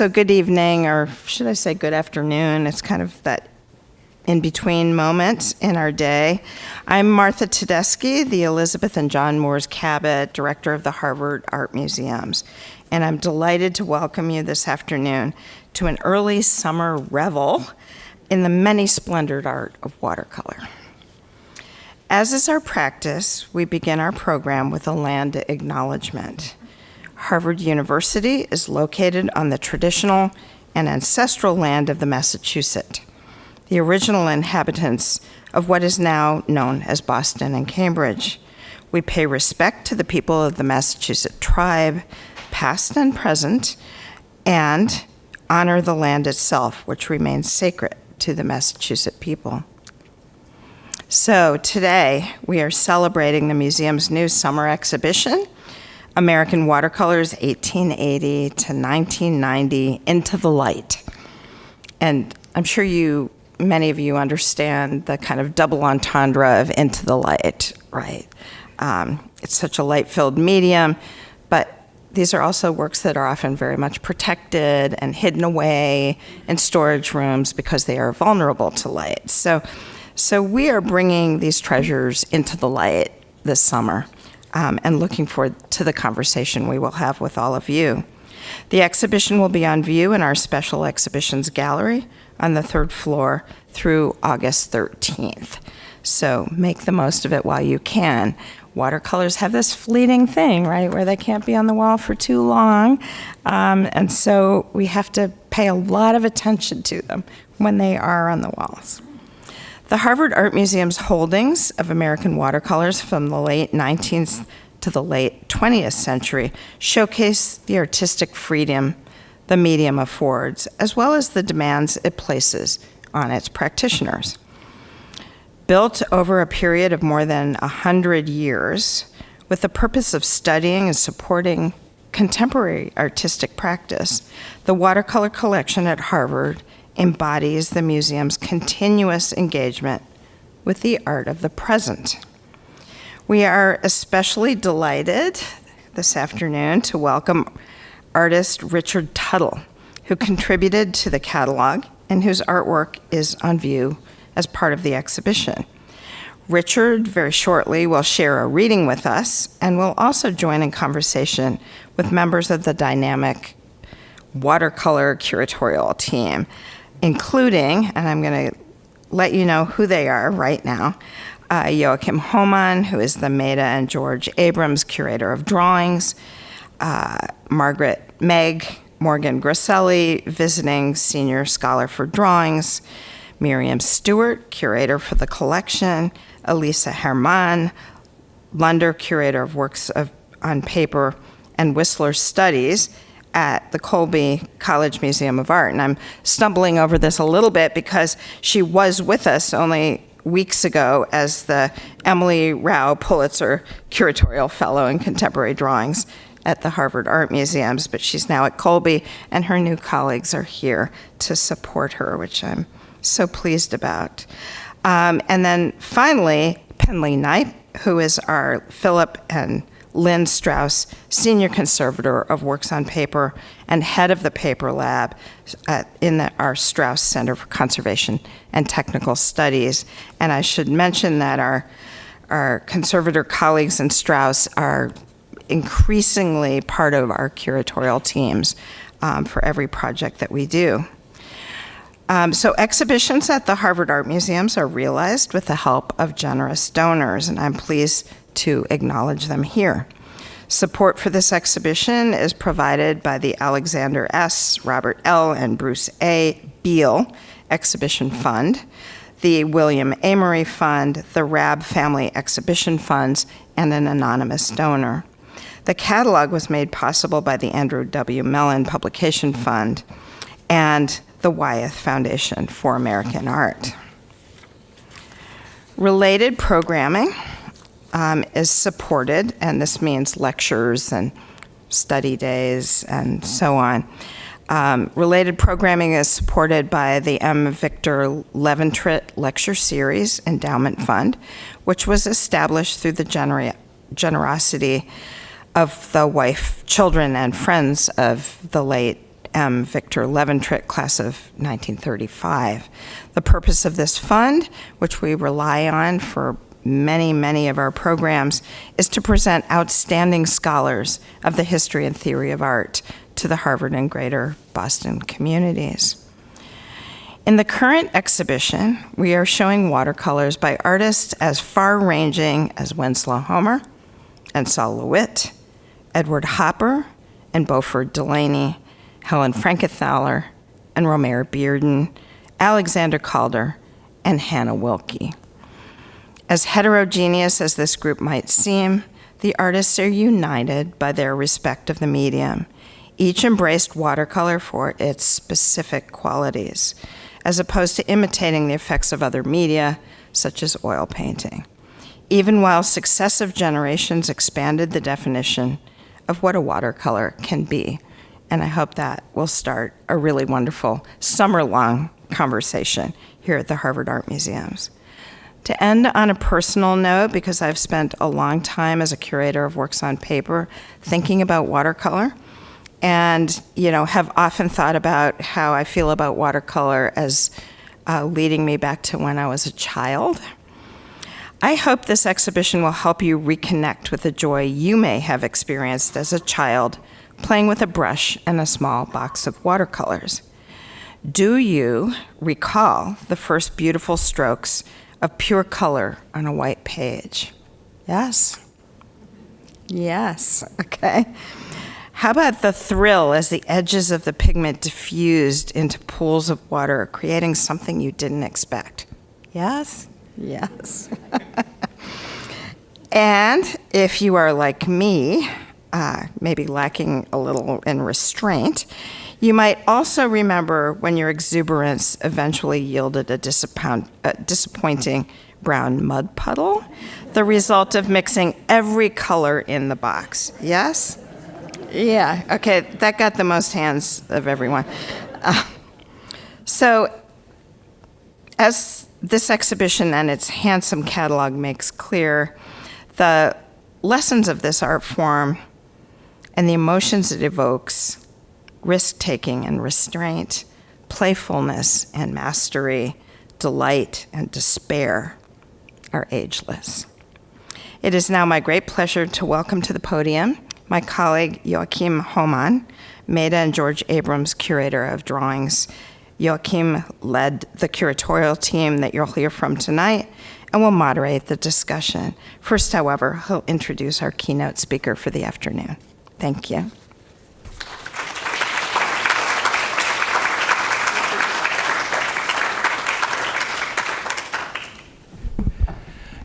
So good evening, or should I say good afternoon? It's kind of that in-between moment in our day. I'm Martha Tedeschi, the Elizabeth and John Moores Cabot, Director of the Harvard Art Museums, and I'm delighted to welcome you this afternoon to an early summer revel in the many splendored art of watercolor. As is our practice, we begin our program with a land acknowledgement. Harvard University is located on the traditional and ancestral land of the Massachusetts, the original inhabitants of what is now known as Boston and Cambridge. We pay respect to the people of the Massachusetts tribe, past and present, and honor the land itself, which remains sacred to the Massachusetts people. So today, we are celebrating the museum's new summer exhibition, American Watercolors 1880 to 1990, Into the Light. And I'm sure many of you understand the kind of double entendre of Into the Light, right? It's such a light-filled medium, but these are also works that are often very much protected and hidden away in storage rooms because they are vulnerable to light. So we are bringing these treasures into the light this summer. And looking forward to the conversation we will have with all of you. The exhibition will be on view in our special exhibitions gallery on the third floor through August 13th. So make the most of it while you can. Watercolors have this fleeting thing, right, where they can't be on the wall for too long. And so we have to pay a lot of attention to them when they are on the walls. The Harvard Art Museum's holdings of American watercolors from the late 19th to the late 20th century showcase the artistic freedom the medium affords, as well as the demands it places on its practitioners. Built over a period of more than 100 years, with the purpose of studying and supporting contemporary artistic practice, the watercolor collection at Harvard embodies the museum's continuous engagement with the art of the present. We are especially delighted this afternoon to welcome artist Richard Tuttle, who contributed to the catalog and whose artwork is on view as part of the exhibition. Richard very shortly will share a reading with us and will also join in conversation with members of the dynamic watercolor curatorial team, including, and I'm going to let you know who they are right now, Joachim Homann, who is the Maida and George Abrams Curator of Drawings, Margaret Morgan Grasselli, Visiting Senior Scholar for Drawings, Miriam Stewart, Curator for the Collection, Elisa Germán, Lunder, Curator of Works on Paper and Whistler Studies, at the Colby College Museum of Art. And I'm stumbling over this a little bit because she was with us only weeks ago as the Emily Rauh Pulitzer Curatorial Fellow in Contemporary Drawings at the Harvard Art Museums, but she's now at Colby, and her new colleagues are here to support her, which I'm so pleased about. And then finally, Penley Knipe, who is our Philip and Lynn Straus, Senior Conservator of Works on Paper and head of the Paper Lab in our Straus Center for Conservation and Technical Studies. And I should mention that our conservator colleagues in Straus are increasingly part of our curatorial teams for every project that we do. So exhibitions at the Harvard Art Museums are realized with the help of generous donors, and I'm pleased to acknowledge them here. Support for this exhibition is provided by the Alexander S., Robert L., and Bruce A. Beal Exhibition Fund, the William Amory Fund, the Rab Family Exhibition Funds, and an anonymous donor. The catalog was made possible by the Andrew W. Mellon Publication Fund and the Wyeth Foundation for American Art. Related programming is supported, and this means lectures and study days and so on. Related programming is supported by the M. Victor Leventritt Lecture Series Endowment Fund, which was established through the generosity of the wife, children, and friends of the late M. Victor Leventritt, class of 1935. The purpose of this fund, which we rely on for many of our programs, is to present outstanding scholars of the history and theory of art to the Harvard and Greater Boston communities. In the current exhibition, we are showing watercolors by artists as far-ranging as Winslow Homer and Sol LeWitt, Edward Hopper and Beaufort Delaney, Helen Frankenthaler and Romare Bearden, Alexander Calder, and Hannah Wilkie. As heterogeneous as this group might seem, the artists are united by their respect of the medium. Each embraced watercolor for its specific qualities, as opposed to imitating the effects of other media, such as oil painting, even while successive generations expanded the definition of what a watercolor can be. And I hope that will start a really wonderful summer-long conversation here at the Harvard Art Museums. To end on a personal note, because I've spent a long time as a curator of works on paper thinking about watercolor, and have often thought about how I feel about watercolor as leading me back to when I was a child. I hope this exhibition will help you reconnect with the joy you may have experienced as a child playing with a brush and a small box of watercolors. Do you recall the first beautiful strokes of pure color on a white page? Yes? Yes, okay. How about the thrill as the edges of the pigment diffused into pools of water, creating something you didn't expect? Yes? Yes. And if you are like me, maybe lacking a little in restraint, you might also remember when your exuberance eventually yielded a disappointing brown mud puddle, the result of mixing every color in the box. Yes? Yeah, okay, that got the most hands of everyone. So, as this exhibition and its handsome catalog makes clear, the lessons of this art form and the emotions it evokes, risk-taking and restraint, playfulness and mastery, delight and despair, are ageless. It is now my great pleasure to welcome to the podium my colleague Joachim Homann, Maida and George Abrams' curator of drawings. Joachim led the curatorial team that you'll hear from tonight and will moderate the discussion. First, however, he'll introduce our keynote speaker for the afternoon. Thank you.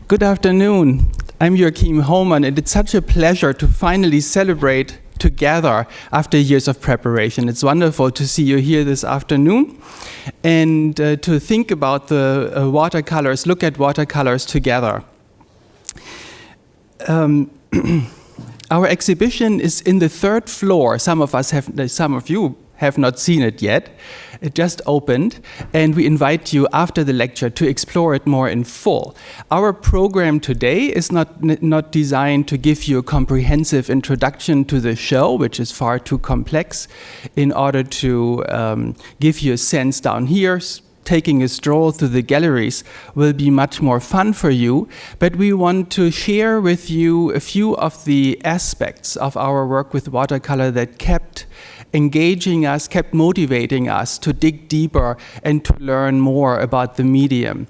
Good afternoon. I'm Joachim Homann, and it's such a pleasure to finally celebrate together after years of preparation. It's wonderful to see you here this afternoon and to think about the watercolors, look at watercolors together. Our exhibition is in the third floor. Some of you have not seen it yet. It just opened, and we invite you after the lecture to explore it more in full. Our program today is not designed to give you a comprehensive introduction to the show, which is far too complex, in order to give you a sense down here. Taking a stroll through the galleries will be much more fun for you, but we want to share with you a few of the aspects of our work with watercolor that kept engaging us, kept motivating us to dig deeper and to learn more about the medium.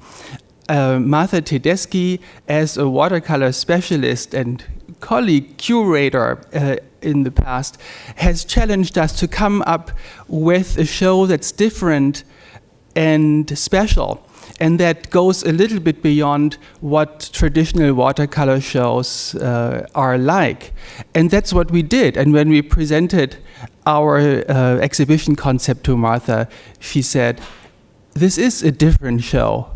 Martha Tedeschi, as a watercolor specialist and colleague curator in the past, has challenged us to come up with a show that's different and special, and that goes a little bit beyond what traditional watercolor shows are like. And that's what we did. And when we presented our exhibition concept to Martha, she said, "This is a different show."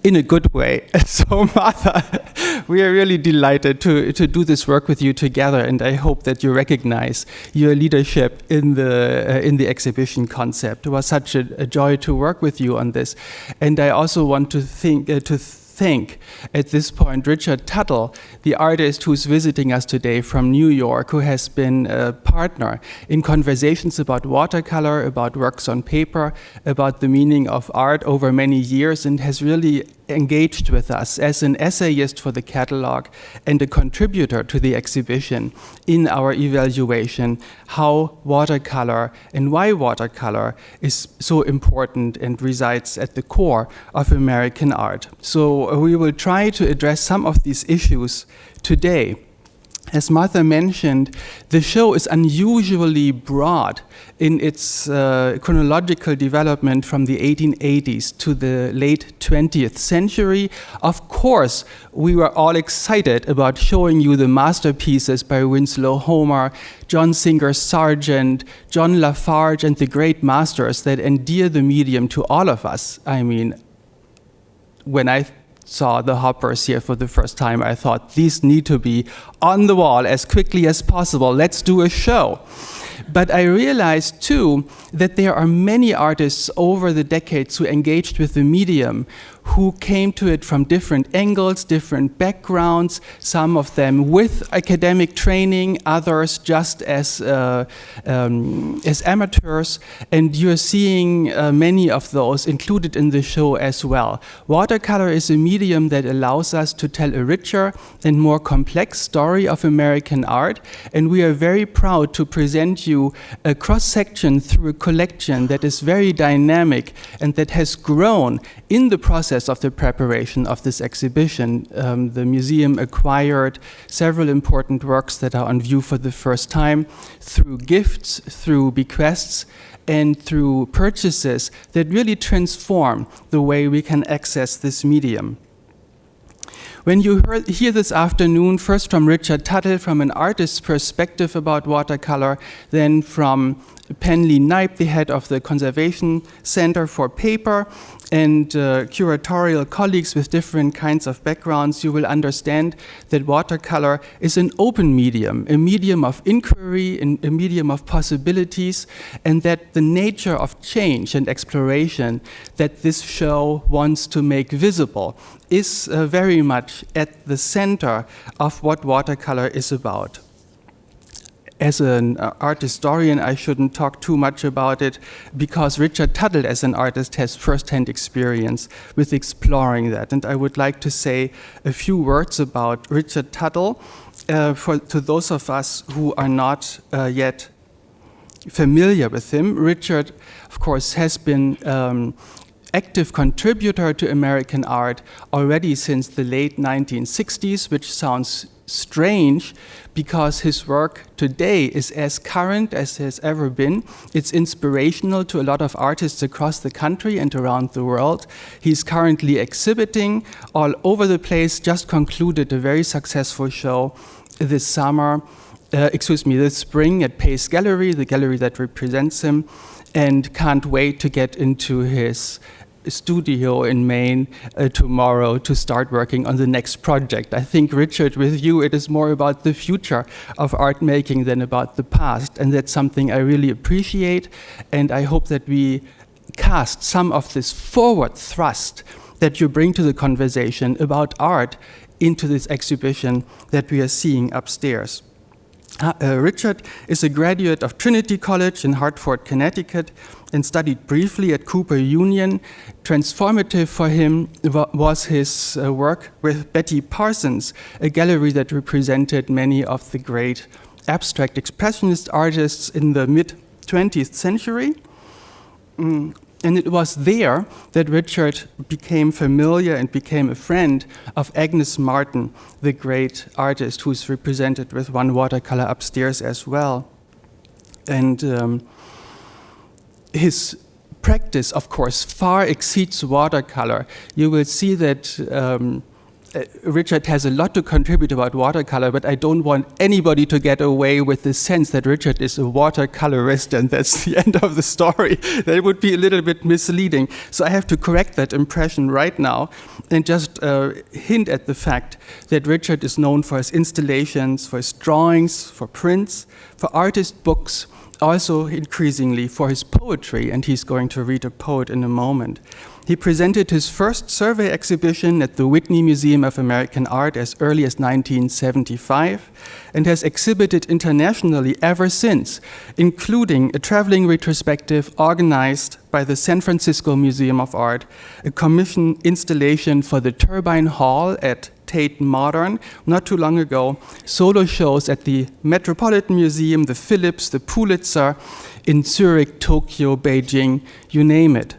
In a good way. So Martha, we are really delighted to do this work with you together, and I hope that you recognize your leadership in the exhibition concept. It was such a joy to work with you on this. And I also want to thank thank at this point Richard Tuttle, the artist who's visiting us today from New York, who has been a partner in conversations about watercolor, about works on paper, about the meaning of art over many years, and has really engaged with us as an essayist for the catalog and a contributor to the exhibition in our evaluation how watercolor and why watercolor is so important and resides at the core of American art. So we will try to address some of these issues today. As Martha mentioned, the show is unusually broad in its chronological development from the 1880s to the late 20th century. Of course, we were all excited about showing you the masterpieces by Winslow Homer, John Singer Sargent, John Lafarge, and the great masters that endear the medium to all of us. I mean, when I saw the hoppers here for the first time, I thought these need to be on the wall as quickly as possible. Let's do a show. But I realized too that there are many artists over the decades who engaged with the medium, who came to it from different angles, different backgrounds, some of them with academic training, others just as amateurs, and you're seeing many of those included in the show as well. Watercolor is a medium that allows us to tell a richer and more complex story of American art, and we are very proud to present you a cross-section through a collection that is very dynamic and that has grown in the process of the preparation of this exhibition. The museum acquired several important works that are on view for the first time through gifts, through bequests, and through purchases that really transform the way we can access this medium. When you hear this afternoon, first from Richard Tuttle, from an artist's perspective about watercolor, then from Penley Knipe, the head of the Conservation Center for Paper, and curatorial colleagues with different kinds of backgrounds, you will understand that watercolor is an open medium, a medium of inquiry, a medium of possibilities, and that the nature of change and exploration that this show wants to make visible is very much at the center of what watercolor is about. As an art historian, I shouldn't talk too much about it because Richard Tuttle, as an artist, has first-hand experience with exploring that. And I would like to say a few words about Richard Tuttle to those of us who are not yet familiar with him. Richard, of course, has been active contributor to American art already since the late 1960s, which sounds strange because his work today is as current as it has ever been. It's inspirational to a lot of artists across the country and around the world. He's currently exhibiting all over the place, just concluded a very successful show this spring at Pace Gallery, the gallery that represents him, and can't wait to get into his studio in Maine tomorrow to start working on the next project. I think, Richard, with you, it is more about the future of art making than about the past, and that's something I really appreciate, and I hope that we cast some of this forward thrust that you bring to the conversation about art into this exhibition that we are seeing upstairs. Richard is a graduate of Trinity College in Hartford, Connecticut, and studied briefly at Cooper Union. Transformative for him was his work with Betty Parsons, a gallery that represented many of the great abstract expressionist artists in the mid-20th century. And it was there that Richard became familiar and became a friend of Agnes Martin, the great artist who's represented with one watercolor upstairs as well. And his practice, of course, far exceeds watercolor. You will see that Richard has a lot to contribute about watercolor, but I don't want anybody to get away with the sense that Richard is a watercolorist and that's the end of the story. That would be a little bit misleading. So I have to correct that impression right now and just hint at the fact that Richard is known for his installations, for his drawings, for prints, for artist books, also increasingly for his poetry, and he's going to read a poet in a moment. He presented his first survey exhibition at the Whitney Museum of American Art as early as 1975 and has exhibited internationally ever since, including a traveling retrospective organized by the San Francisco Museum of Art, a commissioned installation for the Turbine Hall at Tate Modern not too long ago, solo shows at the Metropolitan Museum, the Phillips, the Pulitzer, in Zurich, Tokyo, Beijing, you name it.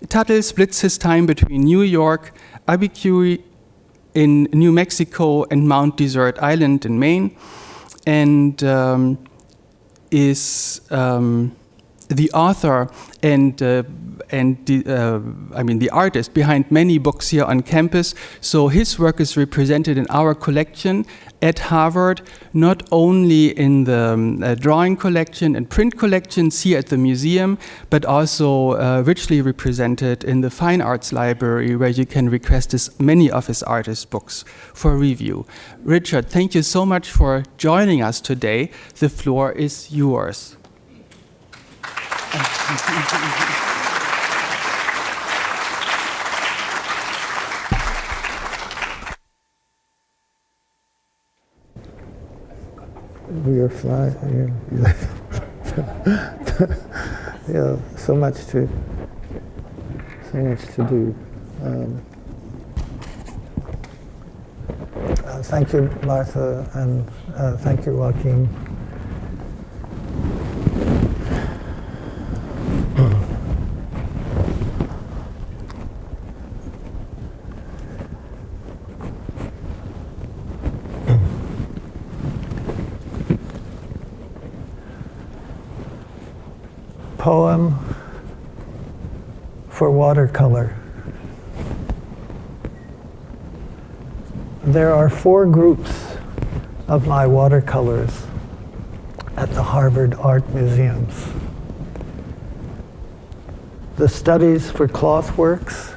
Tuttle splits his time between New York, Albuquerque in New Mexico, and Mount Desert Island in Maine, and is the author and the artist behind many books here on campus. So his work is represented in our collection at Harvard, not only in the drawing collection and print collections here at the museum, but also richly represented in the Fine Arts Library, where you can request many of his artist books for review. Richard, thank you so much for joining us today. The floor is yours. We are flying. Yeah, so much to do. Thank you, Martha, and thank you, Joachim. Poem for watercolor. There are 4 groups of my watercolors at the Harvard Art Museums. The Studies for Cloth Works,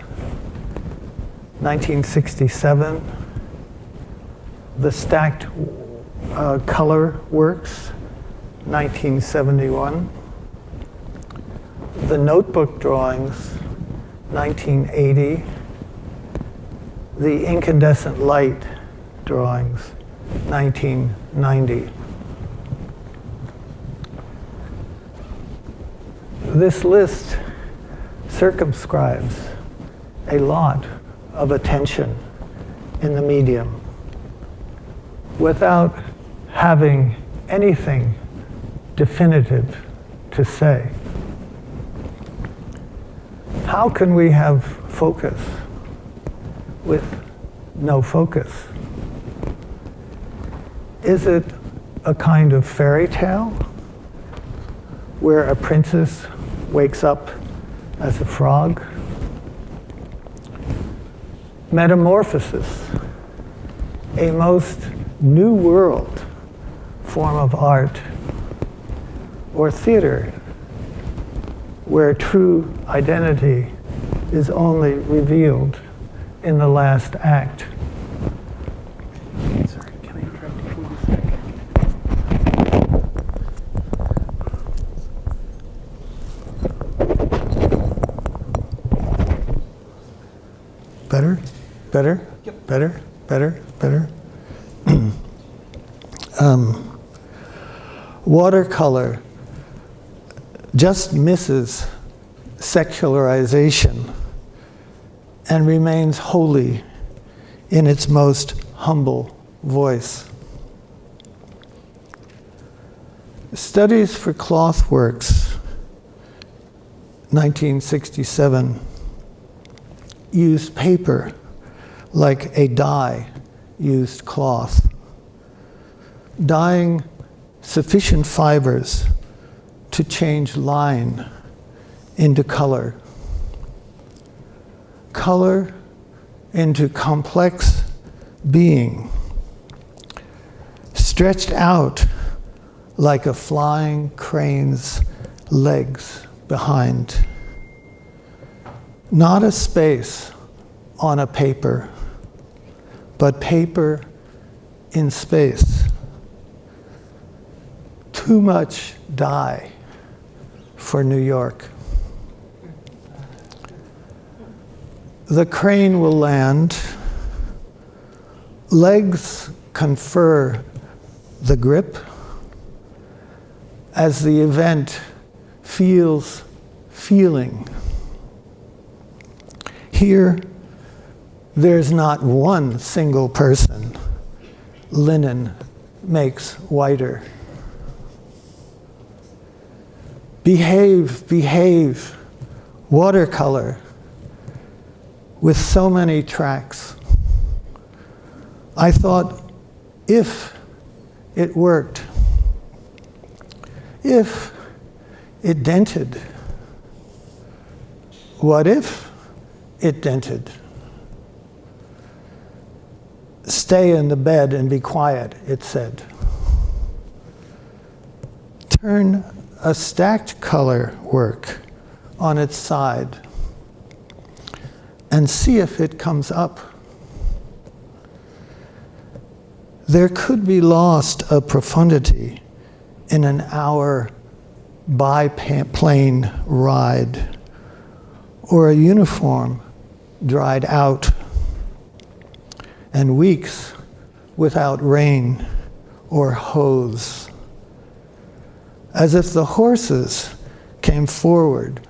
1967. The Stacked Color Works, 1971. The Notebook Drawings, 1980. The Incandescent Light Drawings, 1990. This list circumscribes a lot of attention in the medium without having anything definitive to say. How can we have focus with no focus? Is it a kind of fairy tale where a princess wakes up as a frog? Metamorphosis, a most new world form of art, or theater, where true identity is only revealed in the last act. Sorry, can I interrupt you for a sec? Better? Better? Yep. Better? Better? Better? Watercolor just misses secularization and remains holy in its most humble voice. Studies for Cloth Works, 1967, used paper like a dye used cloth, dyeing sufficient fibers to change line into color, color into complex being, stretched out like a flying crane's legs behind. Not a space on a paper, but paper in space. Too much dye for New York. The crane will land. Legs confer the grip as the event feels feeling. Here, there's not one single person linen makes whiter. Behave, behave, watercolor with so many tracks. I thought, if it worked, if it dented, what if it dented? Stay in the bed and be quiet, it said. Turn a stacked color work on its side and see if it comes up. There could be lost a profundity in an hour biplane ride, or a uniform dried out, and weeks without rain or hose, as if the horses came forward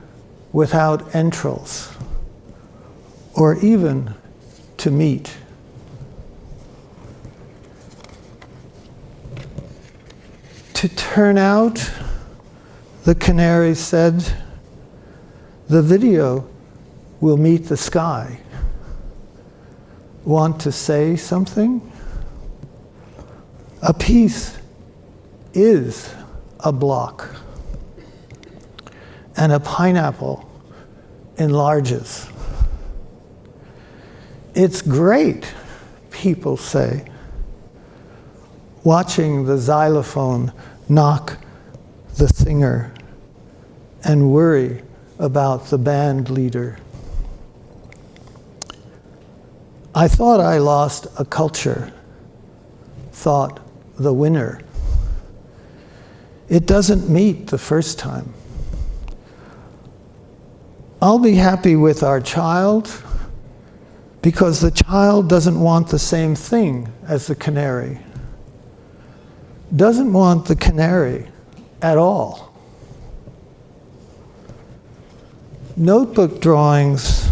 without entrails, or even to meet. To turn out, the canary said, the video will meet the sky. Want to say something? A piece is a block, and a pineapple enlarges. It's great, people say, watching the xylophone knock the singer and worry about the band leader. I thought I lost a culture, thought the winner. It doesn't meet the first time. I'll be happy with our child because the child doesn't want the same thing as the canary. Doesn't want the canary at all. Notebook drawings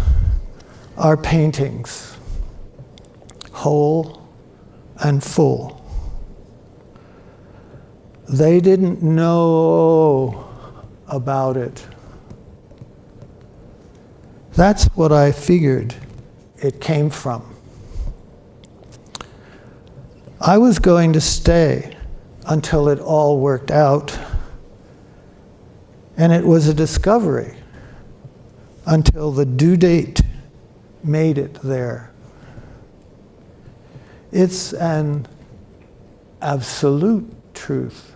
are paintings, whole and full. They didn't know about it. That's what I figured it came from. I was going to stay until it all worked out, and it was a discovery until the due date made it there. It's an absolute truth.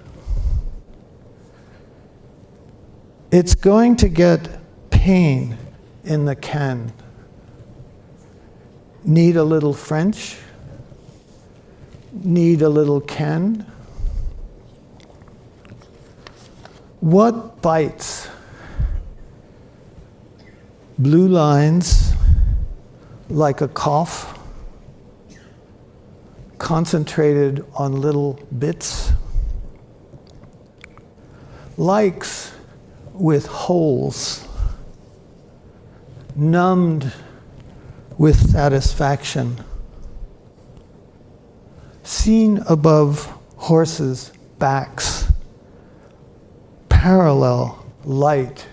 It's going to get pain in the can. Need a little French? Need a little can? What bites? Blue lines like a cough, concentrated on little bits. Likes with holes, numbed with satisfaction. Seen above horses' backs, parallel light,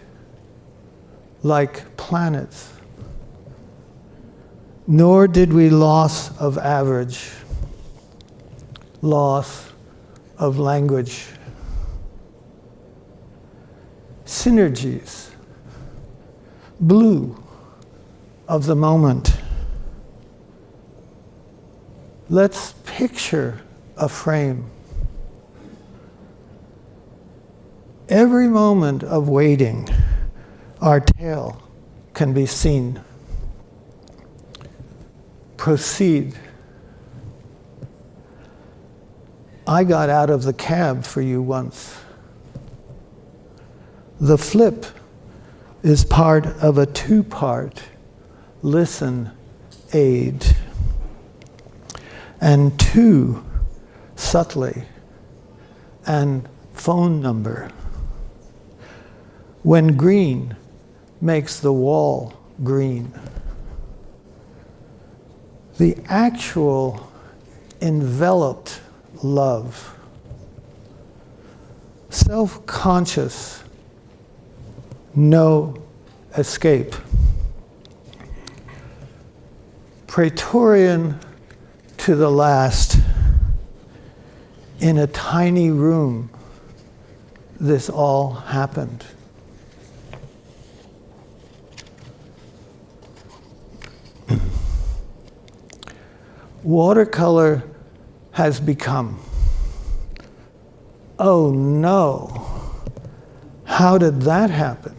like planets. Nor did we loss of average, loss of language. Synergies, blue of the moment. Let's picture a frame. Every moment of waiting, our tail can be seen. Proceed. I got out of the cab for you once. The flip is part of a two-part listen, aid. And 2, subtly, and phone number. When green makes the wall green. The actual enveloped love, self-conscious, no escape. Praetorian to the last, in a tiny room, this all happened. Watercolor has become, oh no, how did that happen?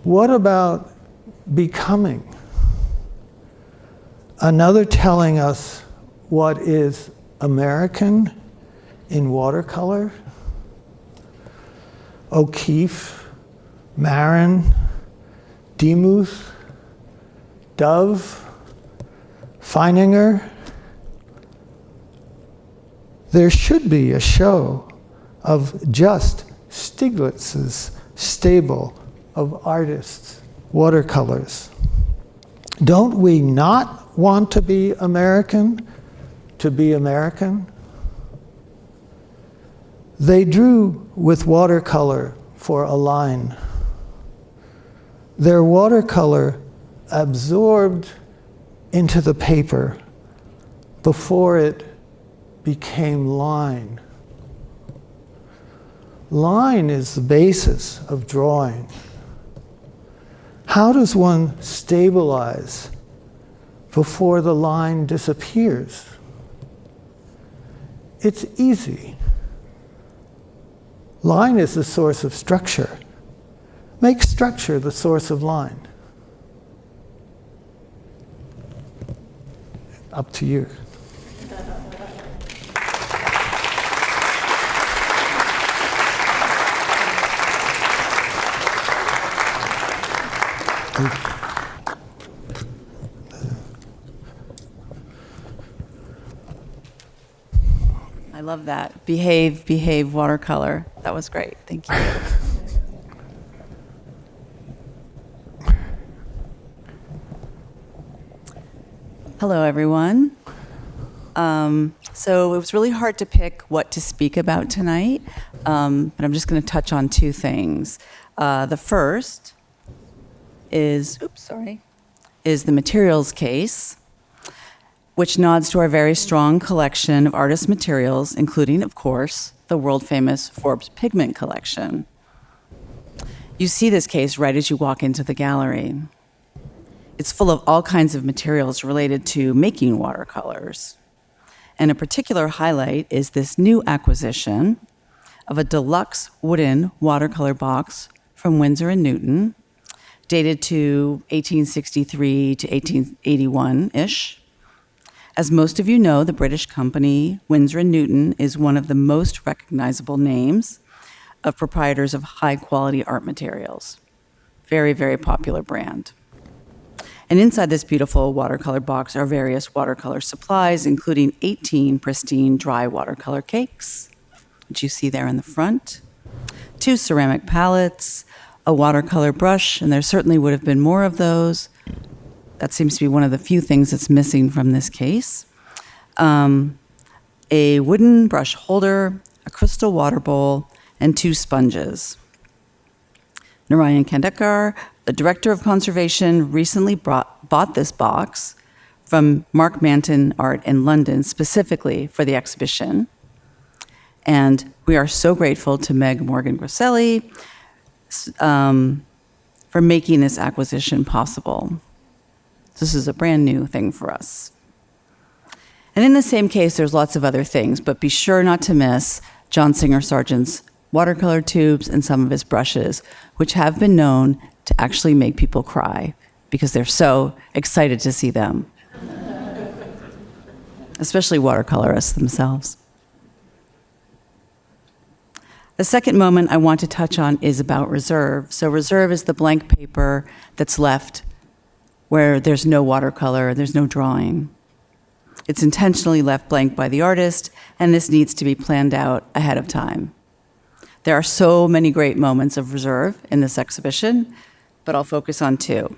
What about becoming? Another telling us what is American in watercolor. O'Keeffe, Marin, Demuth, Dove, Feininger. There should be a show of just Stieglitz's stable of artists, watercolors. Don't we not want to be American? To be American? They drew with watercolor for a line. Their watercolor absorbed into the paper before it became line. Line is the basis of drawing. How does one stabilize before the line disappears? It's easy. Line is the source of structure. Make structure the source of line. Up to you. I love that. Behave, behave, watercolor. That was great. Thank you. Hello, everyone. So it was really hard to pick what to speak about tonight, but I'm just going to touch on 2 things. The first is the materials case, which nods to our very strong collection of artist materials, including, of course, the world-famous Forbes pigment collection. You see this case right as you walk into the gallery. It's full of all kinds of materials related to making watercolors. And a particular highlight is this new acquisition of a deluxe wooden watercolor box from Winsor & Newton, dated to 1863 to 1881-ish. As most of you know, the British company Winsor & Newton is one of the most recognizable names of proprietors of high-quality art materials. Very, very popular brand. And inside this beautiful watercolor box are various watercolor supplies, including 18 pristine dry watercolor cakes, which you see there in the front, 2 ceramic palettes, a watercolor brush, and there certainly would have been more of those. That seems to be one of the few things that's missing from this case. A wooden brush holder, a crystal water bowl, and 2 sponges. Narayan Kandekar, the director of conservation, recently bought this box from Mark Manton Art in London specifically for the exhibition. And we are so grateful to Meg Morgan Grasselli for making this acquisition possible. This is a brand new thing for us. And in the same case, there's lots of other things, but be sure not to miss John Singer Sargent's watercolor tubes and some of his brushes, which have been known to actually make people cry because they're so excited to see them, especially watercolorists themselves. The second moment I want to touch on is about reserve. So reserve is the blank paper that's left where there's no watercolor, there's no drawing. It's intentionally left blank by the artist, and this needs to be planned out ahead of time. There are so many great moments of reserve in this exhibition, but I'll focus on two.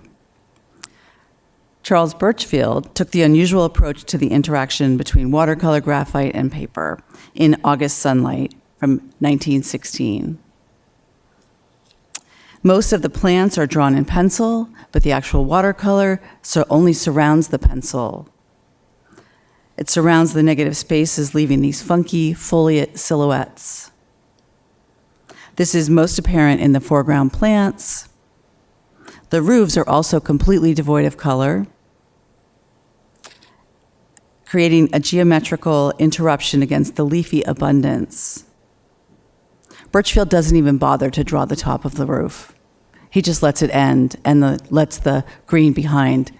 Charles Birchfield took the unusual approach to the interaction between watercolor, graphite, and paper in August Sunlight from 1916. Most of the plants are drawn in pencil, but the actual watercolor only surrounds the pencil. It surrounds the negative spaces, leaving these funky foliate silhouettes. This is most apparent in the foreground plants. The roofs are also completely devoid of color, creating a geometrical interruption against the leafy abundance. Birchfield doesn't even bother to draw the top of the roof. He just lets it end and lets the green behind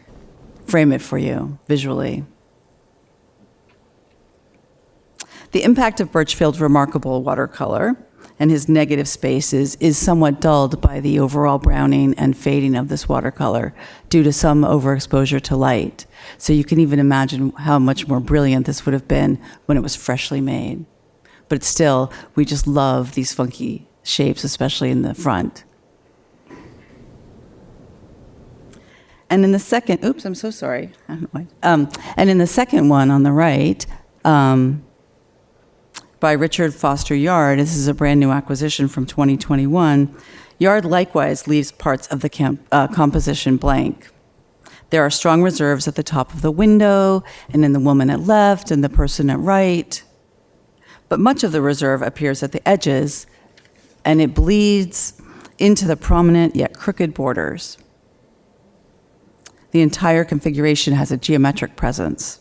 frame it for you visually. The impact of Birchfield's remarkable watercolor and his negative spaces is somewhat dulled by the overall browning and fading of this watercolor due to some overexposure to light. So you can even imagine how much more brilliant this would have been when it was freshly made. But still, we just love these funky shapes, especially in the front. And in the second, oops, I'm so sorry. And in the second one on the right, by Richard Foster Yard, this is a brand new acquisition from 2021, Yard likewise leaves parts of the composition blank. There are strong reserves at the top of the window, and in the woman at left, and the person at right. But much of the reserve appears at the edges, and it bleeds into the prominent yet crooked borders. The entire configuration has a geometric presence.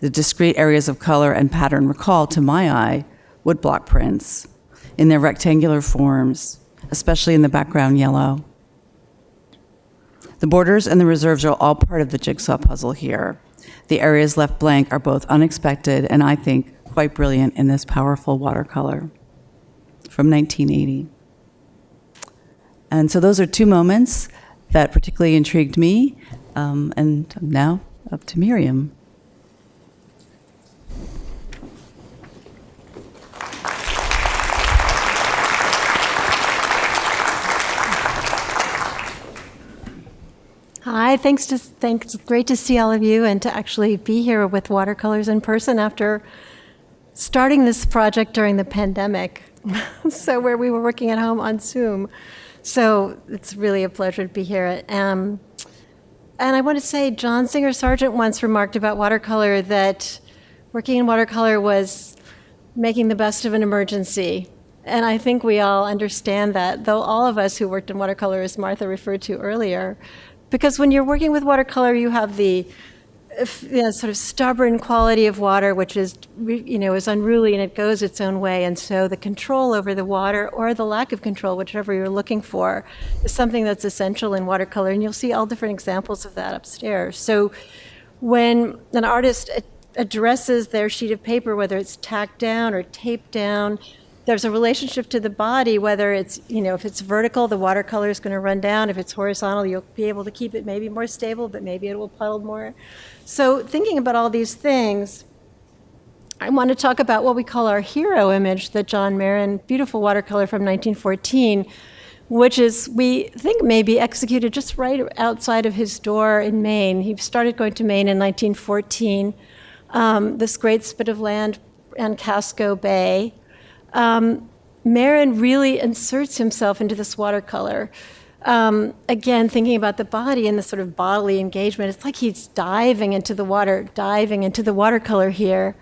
The discrete areas of color and pattern recall, to my eye, woodblock prints in their rectangular forms, especially in the background yellow. The borders and the reserves are all part of the jigsaw puzzle here. The areas left blank are both unexpected and, I think, quite brilliant in this powerful watercolor from 1980. And so those are two moments that particularly intrigued me. And now up to Miriam. Hi, thanks. Great to see all of you and to actually be here with Watercolors in person after starting this project during the pandemic. So where we were working at home on Zoom. So it's really a pleasure to be here. And I want to say John Singer Sargent once remarked about watercolor that working in watercolor was making the best of an emergency. And I think we all understand that, though all of us who worked in watercolor, as Martha referred to earlier, because when you're working with watercolor, you have the sort of stubborn quality of water, which is, is unruly and it goes its own way. And so the control over the water, or the lack of control, whichever you're looking for, is something that's essential in watercolor. And you'll see all different examples of that upstairs. So when an artist addresses their sheet of paper, whether it's tacked down or taped down, there's a relationship to the body, whether it's, if it's vertical, the watercolor is going to run down. If it's horizontal, you'll be able to keep it maybe more stable, but maybe it will puddle more. So thinking about all these things, I want to talk about what we call our hero image that John Marin, beautiful watercolor from 1914, which is, we think, maybe executed just right outside of his door in Maine. He started going to Maine in 1914, this great spit of land and Casco Bay. Marin really inserts himself into this watercolor. Again, thinking about the body and the sort of bodily engagement, it's like he's diving into the watercolor here.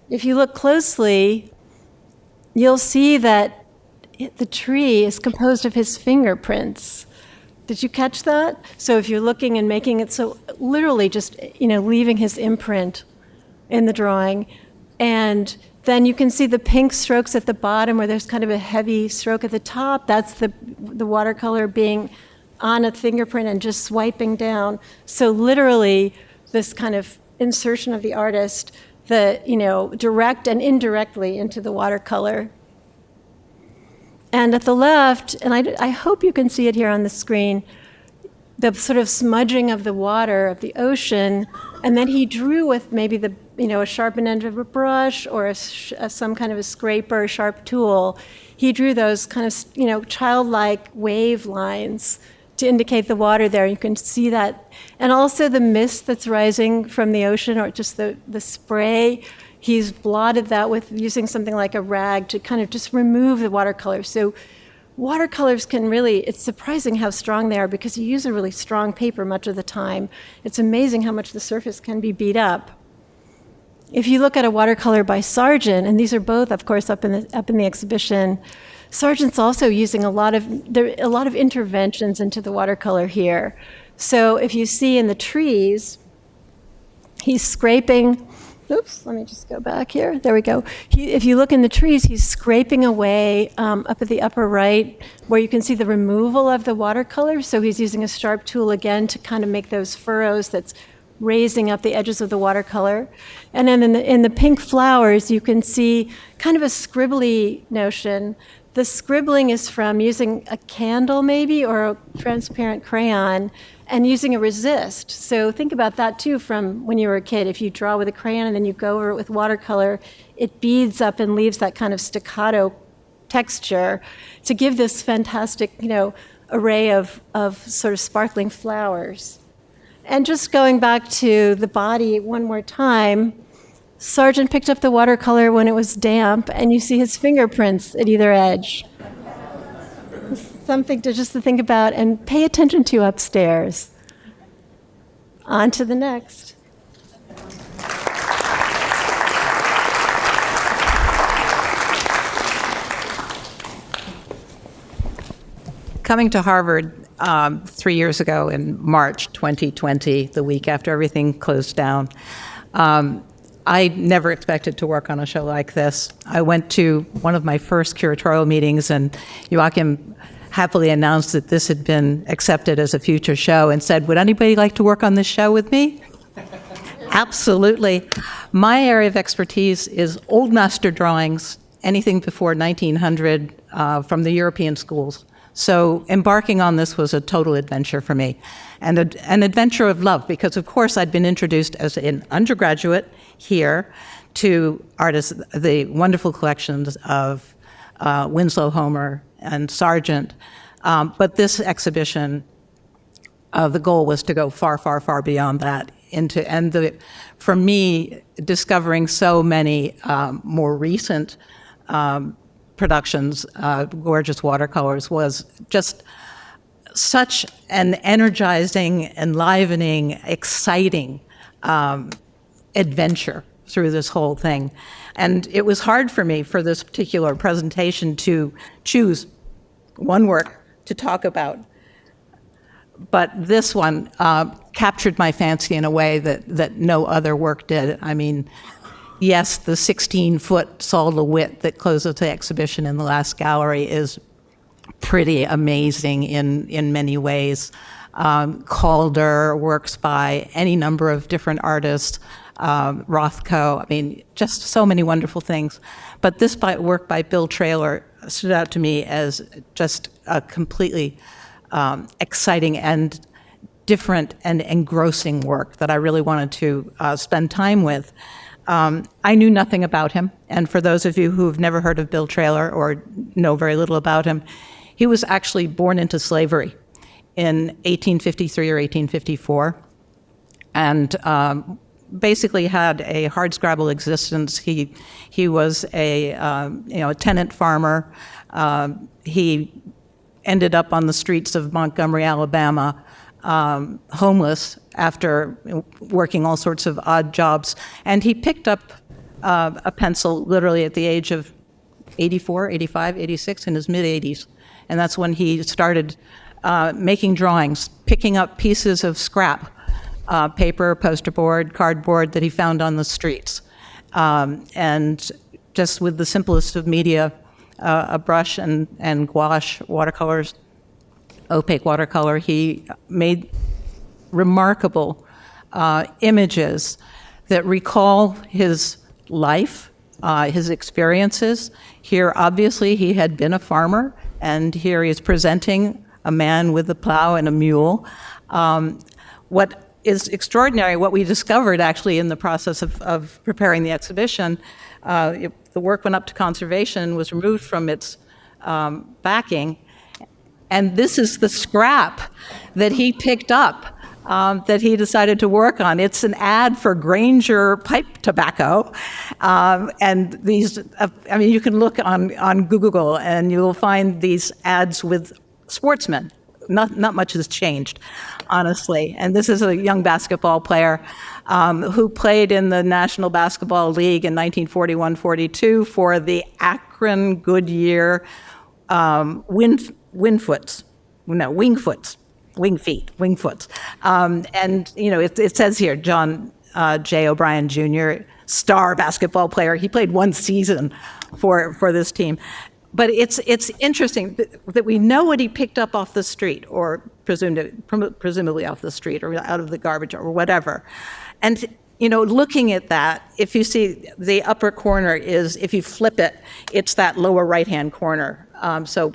If you look closely, you'll see that the tree is composed of his fingerprints. Did you catch that? So if you're looking and making it so literally just, leaving his imprint in the drawing. And then you can see the pink strokes at the bottom where there's kind of a heavy stroke at the top. That's the watercolor being on a fingerprint and just swiping down. So literally this kind of insertion of the artist, direct and indirectly into the watercolor. And at the left, and I hope you can see it here on the screen, the sort of smudging of the water of the ocean, and then he drew with maybe a sharpened end of a brush or some kind of a scraper, a sharp tool. He drew those kind of childlike wave lines to indicate the water there. You can see that, and also the mist that's rising from the ocean, or just the spray. He's blotted that with using something like a rag to kind of just remove the watercolor. So watercolors can really, it's surprising how strong they are because you use a really strong paper much of the time. It's amazing how much the surface can be beat up. If you look at a watercolor by Sargent, and these are both, of course, up in the exhibition, Sargent's also using a lot of interventions into the watercolor here. So if you see in the trees, he's scraping. Oops, let me just go back here. There we go. If you look in the trees, he's scraping away up at the upper right where you can see the removal of the watercolor. So he's using a sharp tool again to kind of make those furrows that's raising up the edges of the watercolor. And then in the pink flowers, you can see kind of a scribbly notion. The scribbling is from using a candle maybe or a transparent crayon and using a resist. So think about that too from when you were a kid. If you draw with a crayon and then you go over it with watercolor, it beads up and leaves that kind of staccato texture to give this fantastic, array of sort of sparkling flowers. And just going back to the body one more time, Sargent picked up the watercolor when it was damp, and you see his fingerprints at either edge. Something to think about and pay attention to upstairs. On to the next. Coming to Harvard 3 years ago in March 2020, the week after everything closed down, I never expected to work on a show like this. I went to one of my first curatorial meetings, and Joachim happily announced that this had been accepted as a future show and said, would anybody like to work on this show with me? Absolutely. My area of expertise is old master drawings, anything before 1900 from the European schools. So embarking on this was a total adventure for me, and an adventure of love, because of course I'd been introduced as an undergraduate here to artists, the wonderful collections of Winslow Homer and Sargent, but this exhibition, the goal was to go far, far, far beyond that. For me, discovering so many more recent productions, gorgeous watercolors, was just such an energizing, enlivening, exciting adventure through this whole thing. And it was hard for me for this particular presentation to choose one work to talk about. But this one captured my fancy in a way that no other work did. I mean, yes, the 16-foot Sol LeWitt that closes the exhibition in the last gallery is pretty amazing in many ways. Calder works by any number of different artists, Rothko, I mean, just so many wonderful things. But this work by Bill Traylor stood out to me as just a completely exciting and different and engrossing work that I really wanted to spend time with. I knew nothing about him, and for those of you who've never heard of Bill Traylor or know very little about him, he was actually born into slavery in 1853 or 1854, and basically had a hardscrabble existence. He was a tenant farmer. He ended up on the streets of Montgomery, Alabama, homeless after working all sorts of odd jobs. And he picked up a pencil literally at the age of 84, 85, 86, in his mid-80s. And that's when he started making drawings, picking up pieces of scrap, paper, poster board, cardboard that he found on the streets. And just with the simplest of media, a brush and gouache watercolors, opaque watercolor, he made remarkable images that recall his life, his experiences. Here, obviously, he had been a farmer, and here he is presenting a man with a plow and a mule. What is extraordinary, what we discovered actually in the process of preparing the exhibition, the work went up to conservation, was removed from its backing, and this is the scrap that he picked up that he decided to work on. It's an ad for Granger pipe tobacco, and these, you can look on Google and you'll find these ads with sportsmen. Not much has changed, honestly. And this is a young basketball player who played in the National Basketball League in 1941-42 for the Akron Goodyear Wingfoots. And, it says here, John J. O'Brien Jr., star basketball player. He played one season for this team. But it's interesting that we know what he picked up off the street, or presumably off the street, or out of the garbage, or whatever. And, looking at that, if you see the upper corner is, if you flip it, it's that lower right-hand corner. So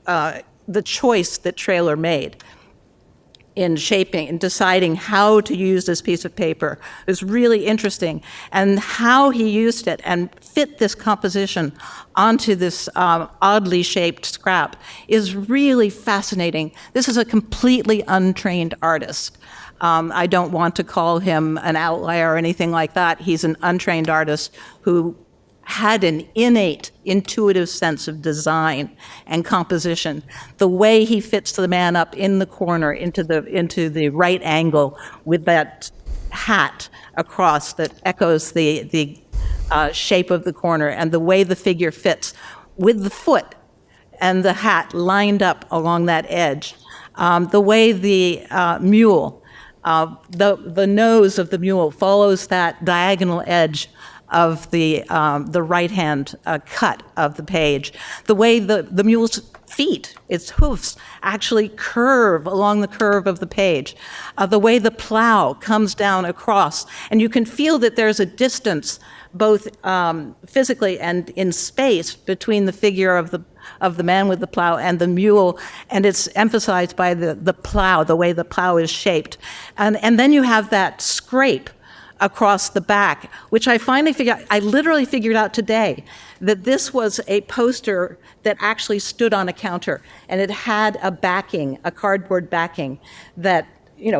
the choice that Traylor made in shaping and deciding how to use this piece of paper is really interesting, and how he used it and fit this composition onto this oddly shaped scrap is really fascinating. This is a completely untrained artist. I don't want to call him an outlier or anything like that. He's an untrained artist who had an innate intuitive sense of design and composition. The way he fits the man up in the corner into the right angle with that hat across that echoes the shape of the corner, and the way the figure fits with the foot and the hat lined up along that edge. The way the mule, the nose of the mule follows that diagonal edge of the right-hand cut of the page. The way the mule's feet, its hoofs, actually curve along the curve of the page. The way the plow comes down across. And you can feel that there's a distance, both physically and in space, between the figure of the man with the plow and the mule, and it's emphasized by the plow, the way the plow is shaped. And then you have that scrape across the back, which I literally figured out today, that this was a poster that actually stood on a counter, and it had a backing, a cardboard backing that,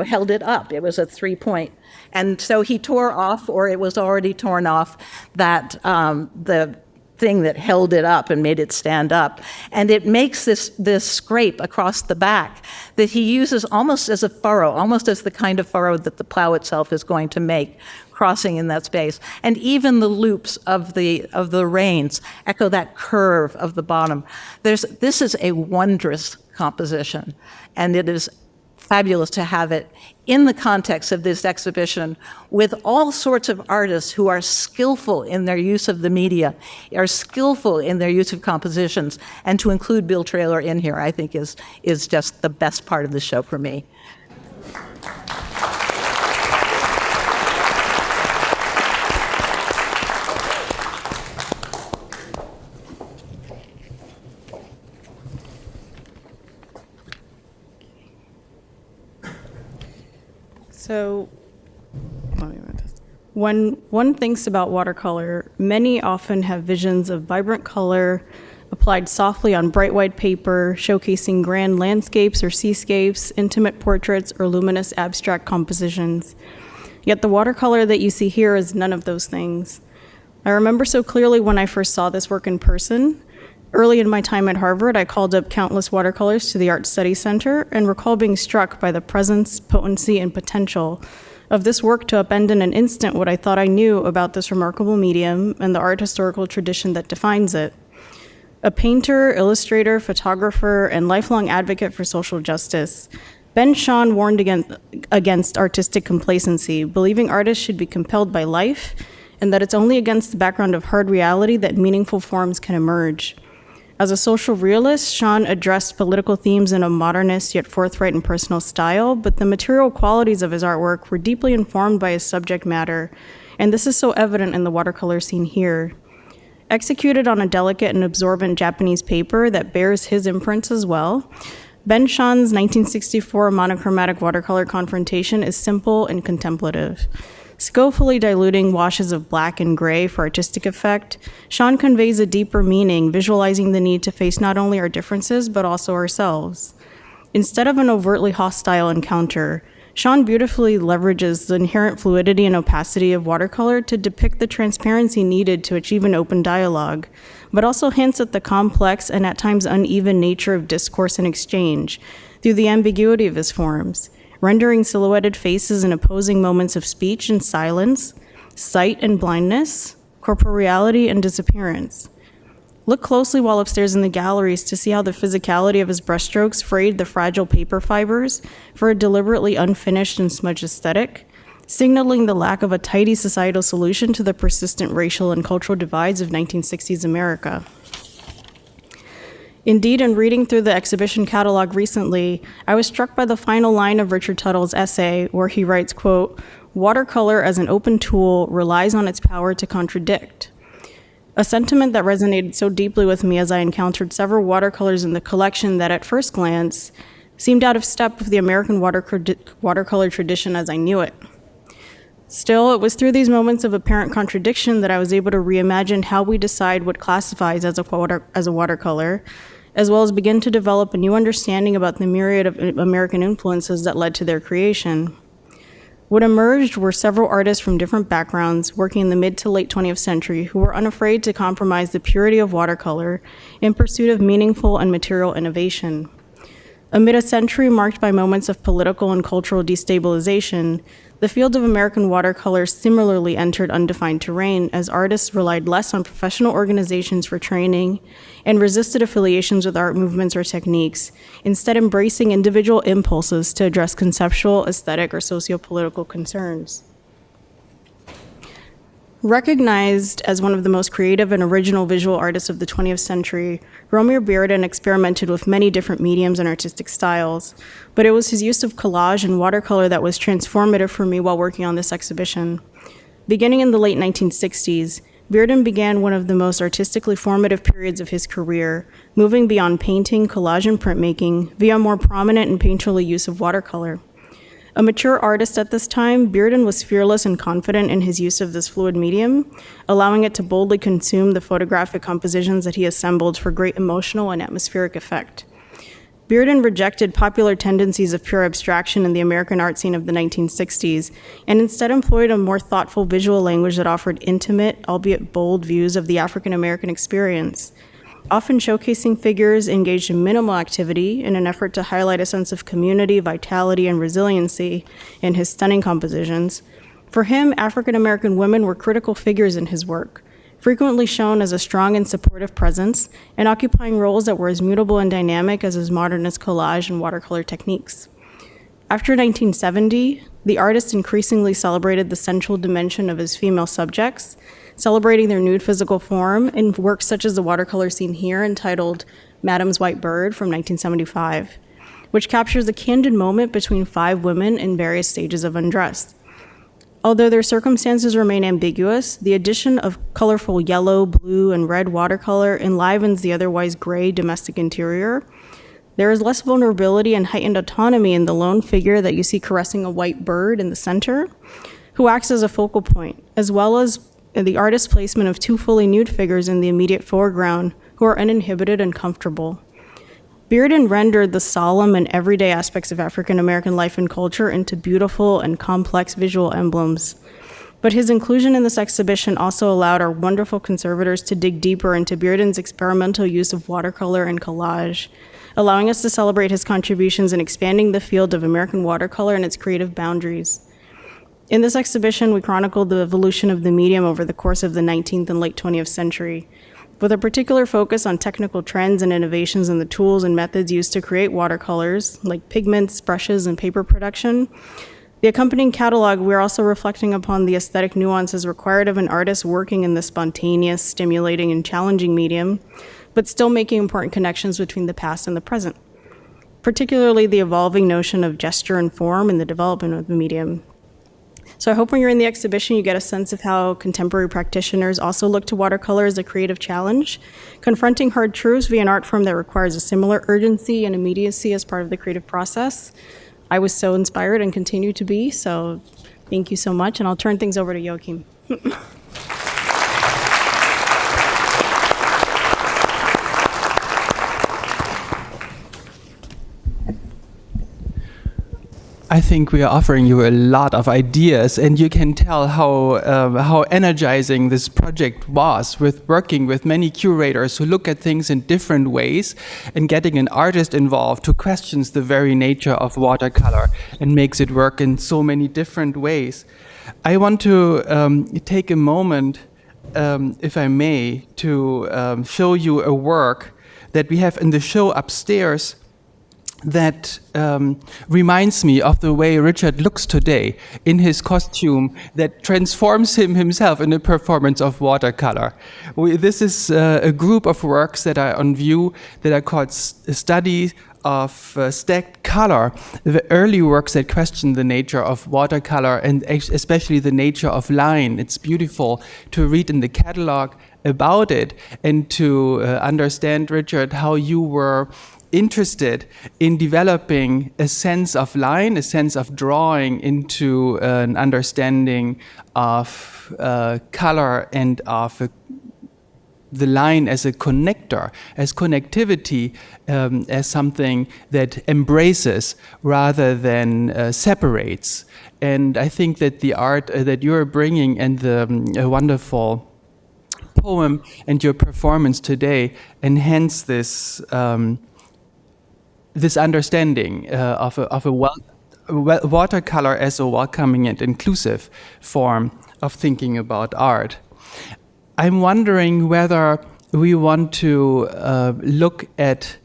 held it up. It was a 3-point. And so he tore off, or it was already torn off, that the thing that held it up and made it stand up. And it makes this scrape across the back that he uses almost as a furrow, almost as the kind of furrow that the plow itself is going to make, crossing in that space. And even the loops of the reins echo that curve of the bottom. This is a wondrous composition, and it is fabulous to have it in the context of this exhibition with all sorts of artists who are skillful in their use of the media, are skillful in their use of compositions, and to include Bill Traylor in here, I think is just the best part of the show for me. So, when one thinks about watercolor, many often have visions of vibrant color applied softly on bright white paper, showcasing grand landscapes or seascapes, intimate portraits, or luminous abstract compositions. Yet the watercolor that you see here is none of those things. I remember so clearly when I first saw this work in person. Early in my time at Harvard, I called up countless watercolors to the Art Study Center and recall being struck by the presence, potency, and potential of this work to upend in an instant what I thought I knew about this remarkable medium and the art historical tradition that defines it. A painter, illustrator, photographer, and lifelong advocate for social justice, Ben Shahn warned against artistic complacency, believing artists should be compelled by life, and that it's only against the background of hard reality that meaningful forms can emerge. As a social realist, Shahn addressed political themes in a modernist yet forthright and personal style, but the material qualities of his artwork were deeply informed by his subject matter, and this is so evident in the watercolor seen here. Executed on a delicate and absorbent Japanese paper that bears his imprints as well, Ben Shah's 1964 monochromatic watercolor confrontation is simple and contemplative. Skillfully diluting washes of black and gray for artistic effect, Shah conveys a deeper meaning, visualizing the need to face not only our differences, but also ourselves. Instead of an overtly hostile encounter, Shah beautifully leverages the inherent fluidity and opacity of watercolor to depict the transparency needed to achieve an open dialogue, but also hints at the complex and at times uneven nature of discourse and exchange through the ambiguity of his forms, rendering silhouetted faces in opposing moments of speech and silence, sight and blindness, corporeality and disappearance. Look closely while upstairs in the galleries to see how the physicality of his brushstrokes frayed the fragile paper fibers for a deliberately unfinished and smudged aesthetic, signaling the lack of a tidy societal solution to the persistent racial and cultural divides of 1960s America. Indeed, in reading through the exhibition catalog recently, I was struck by the final line of Richard Tuttle's essay where he writes, quote, "Watercolor as an open tool relies on its power to contradict." A sentiment that resonated so deeply with me as I encountered several watercolors in the collection that at first glance seemed out of step with the American watercolor tradition as I knew it. Still, it was through these moments of apparent contradiction that I was able to reimagine how we decide what classifies as a watercolor, as well as begin to develop a new understanding about the myriad of American influences that led to their creation. What emerged were several artists from different backgrounds working in the mid to late 20th century who were unafraid to compromise the purity of watercolor in pursuit of meaningful and material innovation. Amid a century marked by moments of political and cultural destabilization, the field of American watercolor similarly entered undefined terrain as artists relied less on professional organizations for training and resisted affiliations with art movements or techniques, instead embracing individual impulses to address conceptual, aesthetic, or socio-political concerns. Recognized as one of the most creative and original visual artists of the 20th century, Romeo Bearden experimented with many different mediums and artistic styles, but it was his use of collage and watercolor that was transformative for me while working on this exhibition. Beginning in the late 1960s, Bearden began one of the most artistically formative periods of his career, moving beyond painting, collage, and printmaking via more prominent and painterly use of watercolor. A mature artist at this time, Bearden was fearless and confident in his use of this fluid medium, allowing it to boldly consume the photographic compositions that he assembled for great emotional and atmospheric effect. Bearden rejected popular tendencies of pure abstraction in the American art scene of the 1960s, and instead employed a more thoughtful visual language that offered intimate, albeit bold, views of the African American experience. Often showcasing figures engaged in minimal activity in an effort to highlight a sense of community, vitality, and resiliency in his stunning compositions. For him, African American women were critical figures in his work, frequently shown as a strong and supportive presence, and occupying roles that were as mutable and dynamic as his modernist collage and watercolor techniques. After 1970, the artist increasingly celebrated the central dimension of his female subjects, celebrating their nude physical form in works such as the watercolor seen here entitled Madam's White Bird from 1975, which captures a candid moment between 5 women in various stages of undress. Although their circumstances remain ambiguous, the addition of colorful yellow, blue, and red watercolor enlivens the otherwise gray domestic interior. There is less vulnerability and heightened autonomy in the lone figure that you see caressing a white bird in the center, who acts as a focal point, as well as the artist's placement of 2 fully nude figures in the immediate foreground who are uninhibited and comfortable. Bearden rendered the solemn and everyday aspects of African American life and culture into beautiful and complex visual emblems. But his inclusion in this exhibition also allowed our wonderful conservators to dig deeper into Bearden's experimental use of watercolor and collage, allowing us to celebrate his contributions in expanding the field of American watercolor and its creative boundaries. In this exhibition, we chronicled the evolution of the medium over the course of the 19th and late 20th century, with a particular focus on technical trends and innovations in the tools and methods used to create watercolors, like pigments, brushes, and paper production. The accompanying catalog, we're also reflecting upon the aesthetic nuances required of an artist working in this spontaneous, stimulating, and challenging medium, but still making important connections between the past and the present, particularly the evolving notion of gesture and form in the development of the medium. So I hope when you're in the exhibition, you get a sense of how contemporary practitioners also look to watercolor as a creative challenge, confronting hard truths via an art form that requires a similar urgency and immediacy as part of the creative process. I was so inspired and continue to be, so thank you so much, and I'll turn things over to Joachim. I think we are offering you a lot of ideas, and you can tell how energizing this project was, with working with many curators who look at things in different ways, and getting an artist involved who questions the very nature of watercolor and makes it work in so many different ways. I want to take a moment, if I may, to show you a work that we have in the show upstairs that reminds me of the way Richard looks today in his costume that transforms him himself in a performance of watercolor. This is a group of works that are on view that are called Studies of Stacked Color, the early works that question the nature of watercolor and especially the nature of line. It's beautiful to read in the catalogue about it and to understand, Richard, how you were interested in developing a sense of line, a sense of drawing into an understanding of color and of the line as a connector, as connectivity, as something that embraces rather than separates. And I think that the art that you're bringing and the wonderful poem and your performance today enhance this this understanding of a watercolor as a welcoming and inclusive form of thinking about art. I'm wondering whether we want to look at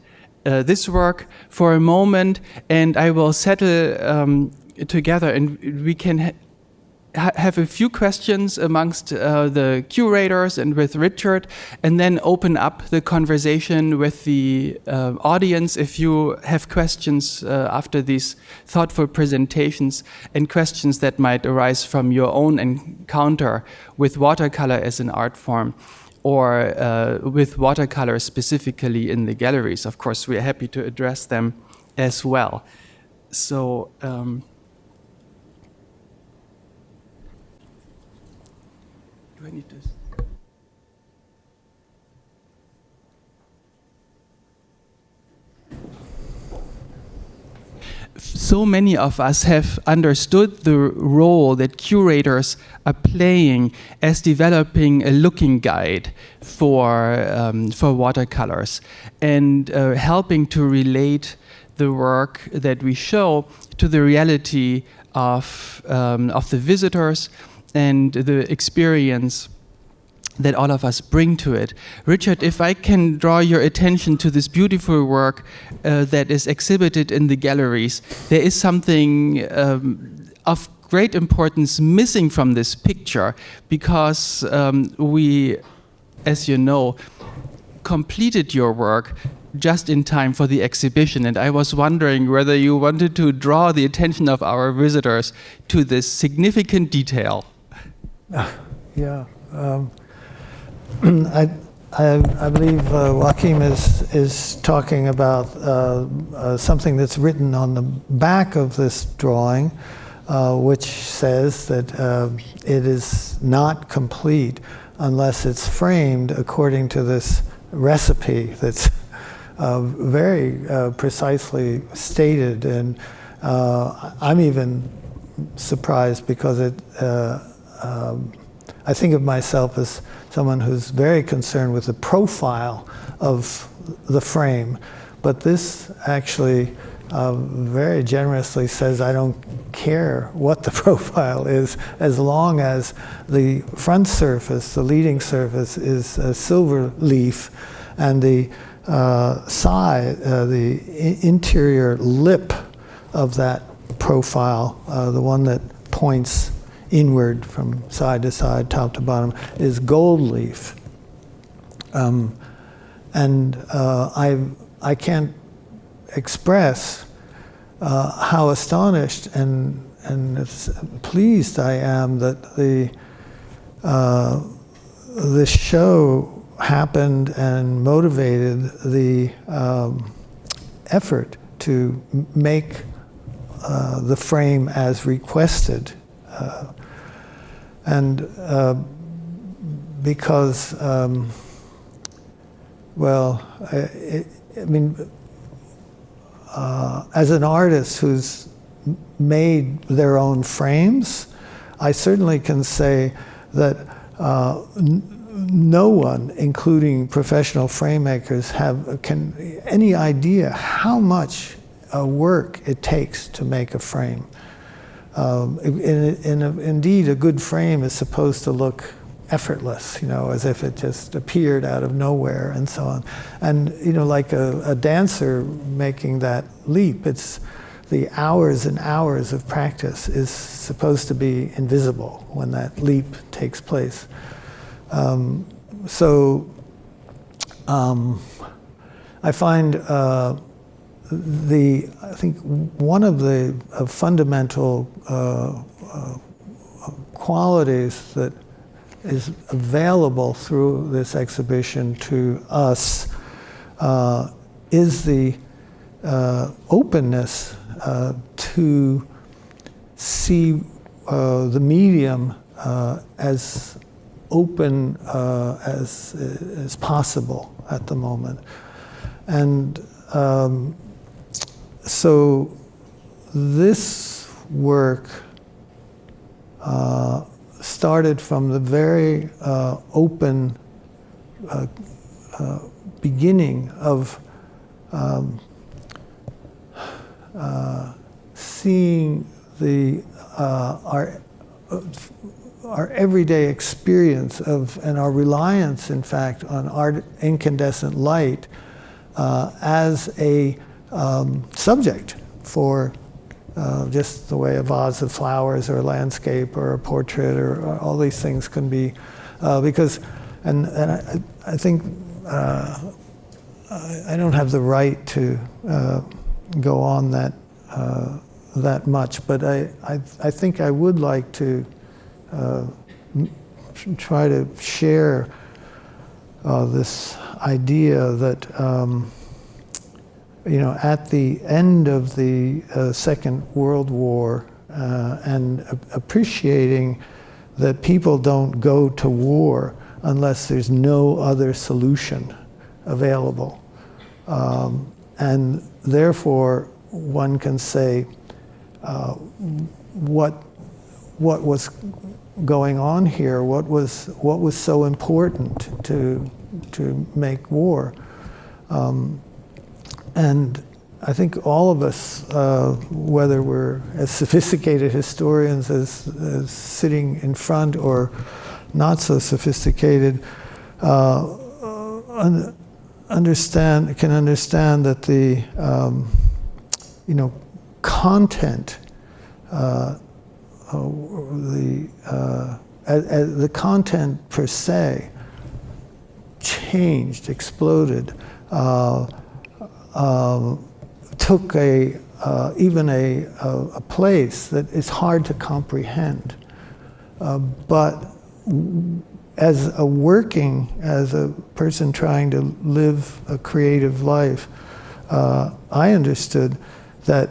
this work for a moment, and I will settle together, and we can have a few questions amongst the curators and with Richard, and then open up the conversation with the audience if you have questions after these thoughtful presentations and questions that might arise from your own encounter with watercolor as an art form or with watercolor specifically in the galleries. Of course, we are happy to address them as well. So, do I need this? So many of us have understood the role that curators are playing as developing a looking guide for watercolors and helping to relate the work that we show to the reality of the visitors and the experience that all of us bring to it. Richard, if I can draw your attention to this beautiful work that is exhibited in the galleries, there is something of great importance missing from this picture because we, as you know, completed your work just in time for the exhibition, and I was wondering whether you wanted to draw the attention of our visitors to this significant detail. Yeah, I believe Joachim is talking about something that's written on the back of this drawing, which says that it is not complete unless it's framed according to this recipe that's very precisely stated, and I'm even surprised because I think of myself as someone who's very concerned with the profile of the frame, but this actually very generously says I don't care what the profile is as long as the front surface, the leading surface, is a silver leaf, and the side, the interior lip of that profile, the one that points inward from side to side, top to bottom, is gold leaf. I can't express how astonished and it's pleased I am that the show happened and motivated the effort to make the frame as requested, and because as an artist who's made their own frames, I certainly can say that no one, including professional frame makers, can any idea how much work it takes to make a frame. Indeed, a good frame is supposed to look effortless, as if it just appeared out of nowhere and so on. And, like a dancer making that leap, it's the hours and hours of practice is supposed to be invisible when that leap takes place. I find I think one of the fundamental qualities that is available through this exhibition to us is the openness to see the medium as open as possible at the moment. And so this work started from the very open beginning of seeing our everyday experience and our reliance, in fact, on incandescent light as a subject for just the way a vase of flowers or a landscape or a portrait or all these things can be, because, and I think I don't have the right to go on that much, but I think I would like to try to share this idea that at the end of the Second World War, and appreciating that people don't go to war unless there's no other solution available. And therefore, one can say what was going on here, what was so important to make war. And I think all of us, whether we're as sophisticated historians as sitting in front or not so sophisticated, can understand that the content, the content per se changed, exploded. Took even a place that is hard to comprehend, but as a person trying to live a creative life, I understood that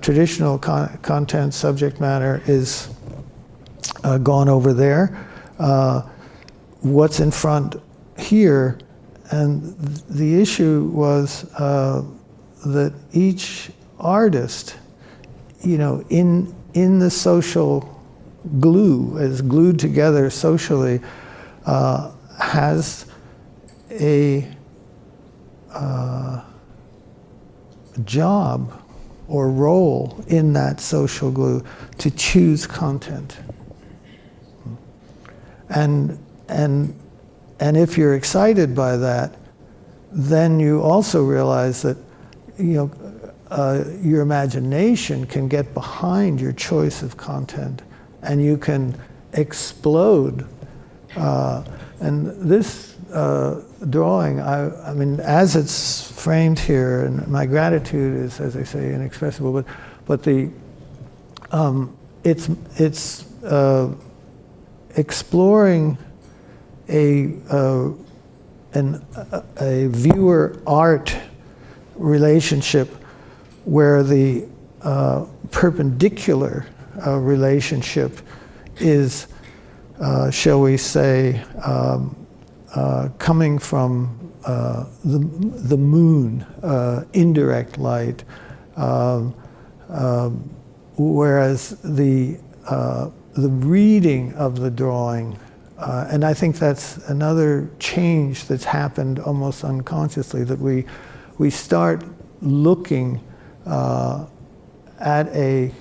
traditional content subject matter is gone over there. What's in front here? And the issue was that each artist, in the social glue, as glued together socially, has a job or role in that social glue to choose content. And if you're excited by that, then you also realize that your imagination can get behind your choice of content, and you can explode. And this drawing, I mean, as it's framed here, and my gratitude is, as I say, inexpressible. But the it's exploring a viewer-art relationship where the perpendicular relationship is, shall we say, coming from the moon, indirect light, whereas the reading of the drawing, and I think that's another change that's happened almost unconsciously, that we start looking at a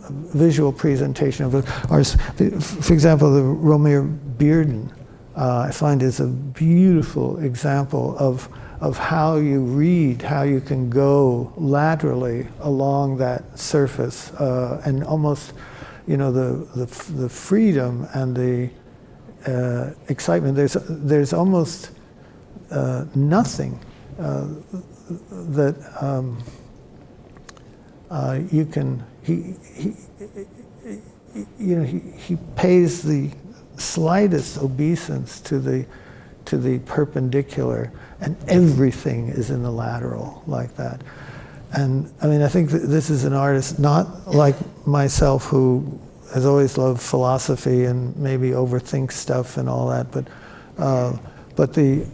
visual presentation of ours. For example, the Romare Bearden, I find, is a beautiful example of how you read, how you can go laterally along that surface, and almost, the freedom and the excitement. There's almost nothing that you can. He pays the slightest obeisance to the perpendicular, and everything is in the lateral like that. And I mean, I think that this is an artist not like myself, who has always loved philosophy and maybe overthinks stuff and all that, but the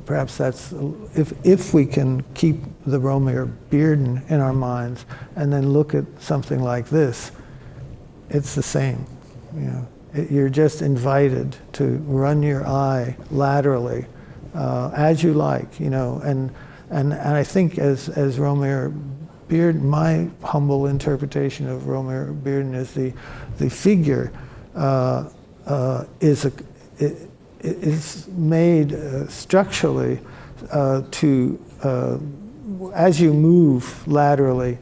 perhaps that's, if we can keep the Romare Bearden in our minds and then look at something like this, it's the same. You're just invited to run your eye laterally as you like, and I think as Romare Bearden, my humble interpretation of Romare Bearden is the figure is made structurally to, as you move laterally,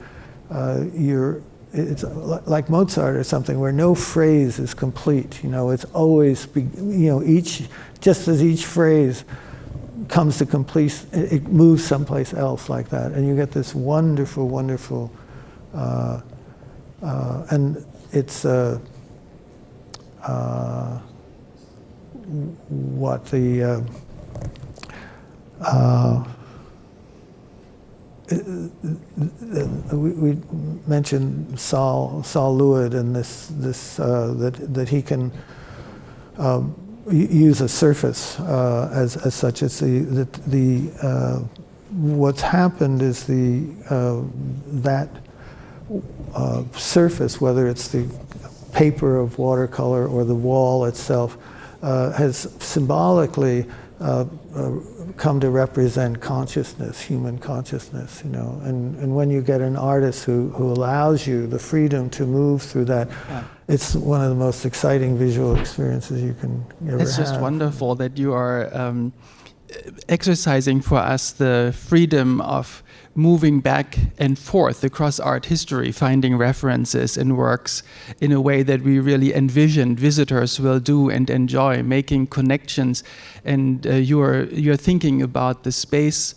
it's like Mozart or something, where no phrase is complete. It's always, just as each phrase comes to complete, it moves someplace else like that, and you get this wonderful, wonderful, and it's what the we mentioned Saul Lewid, and this that he can use a surface as such. It's the what's happened is that surface, whether it's the paper of watercolor or the wall itself, has symbolically come to represent consciousness, human consciousness, and when you get an artist who allows you the freedom to move through that, it's one of the most exciting visual experiences you can ever have. It's just wonderful that you are exercising for us the freedom of moving back and forth across art history, finding references in works in a way that we really envision visitors will do and enjoy, making connections. And you're thinking about the space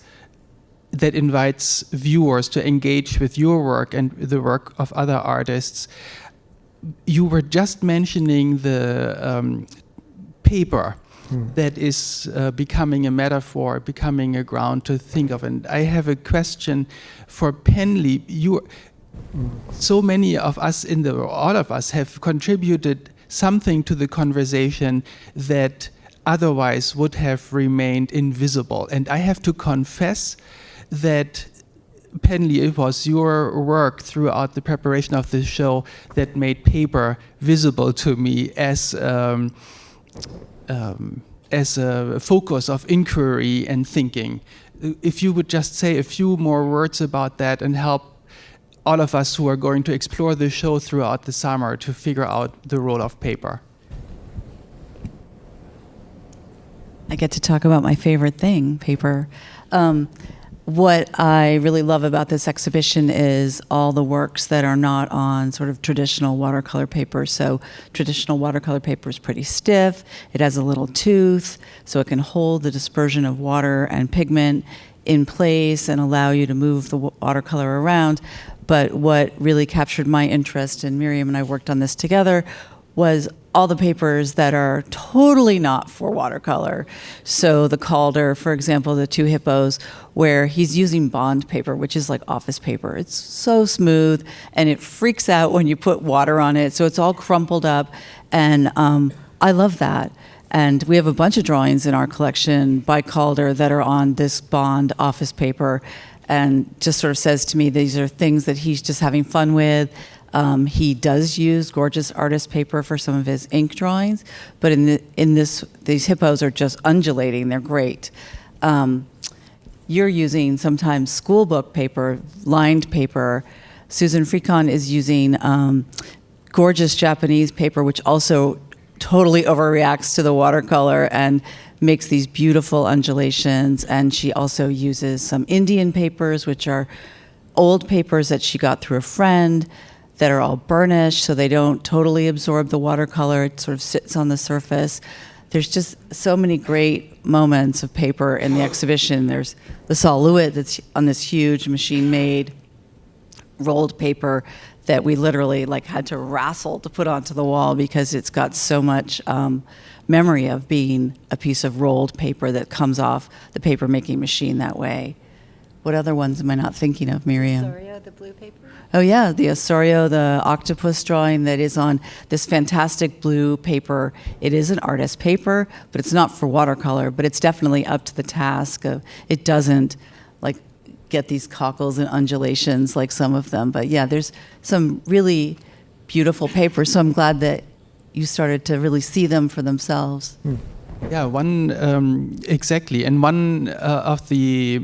that invites viewers to engage with your work and the work of other artists. You were just mentioning the paper that is becoming a metaphor, becoming a ground to think of. And I have a question for Penley. So many of us all of us have contributed something to the conversation that otherwise would have remained invisible. And I have to confess that, Penley, it was your work throughout the preparation of this show that made paper visible to me as a focus of inquiry and thinking. If you would just say a few more words about that and help all of us who are going to explore the show throughout the summer to figure out the role of paper. I get to talk about my favorite thing, paper. What I really love about this exhibition is all the works that are not on sort of traditional watercolor paper. So traditional watercolor paper is pretty stiff. It has a little tooth, so it can hold the dispersion of water and pigment in place and allow you to move the watercolor around. But what really captured my interest, and Miriam and I worked on this together, was all the papers that are totally not for watercolor. So the Calder, for example, the two hippos, where he's using bond paper, which is like office paper. It's so smooth, and it freaks out when you put water on it. So it's all crumpled up, and I love that. And we have a bunch of drawings in our collection by Calder that are on this bond office paper, and just sort of says to me these are things that he's just having fun with. He does use gorgeous artist paper for some of his ink drawings, but these hippos are just undulating. They're great. You're using sometimes school book paper, lined paper. Susan Fricon is using gorgeous Japanese paper, which also totally overreacts to the watercolor and makes these beautiful undulations. And she also uses some Indian papers, which are old papers that she got through a friend, that are all burnished, so they don't totally absorb the watercolor. It sort of sits on the surface. There's just so many great moments of paper in the exhibition. There's the Sauluit that's on this huge machine-made rolled paper that we literally had to wrestle to put onto the wall because it's got so much memory of being a piece of rolled paper that comes off the paper-making machine that way. What other ones am I not thinking of, Miriam? Osorio, the blue paper. Oh yeah, the Osorio, the octopus drawing that is on this fantastic blue paper. It is an artist paper, but it's not for watercolor, but it's definitely up to the task of, it doesn't get these cockles and undulations like some of them. But yeah, there's some really beautiful papers, so I'm glad that you started to really see them for themselves. Yeah, exactly. And one of the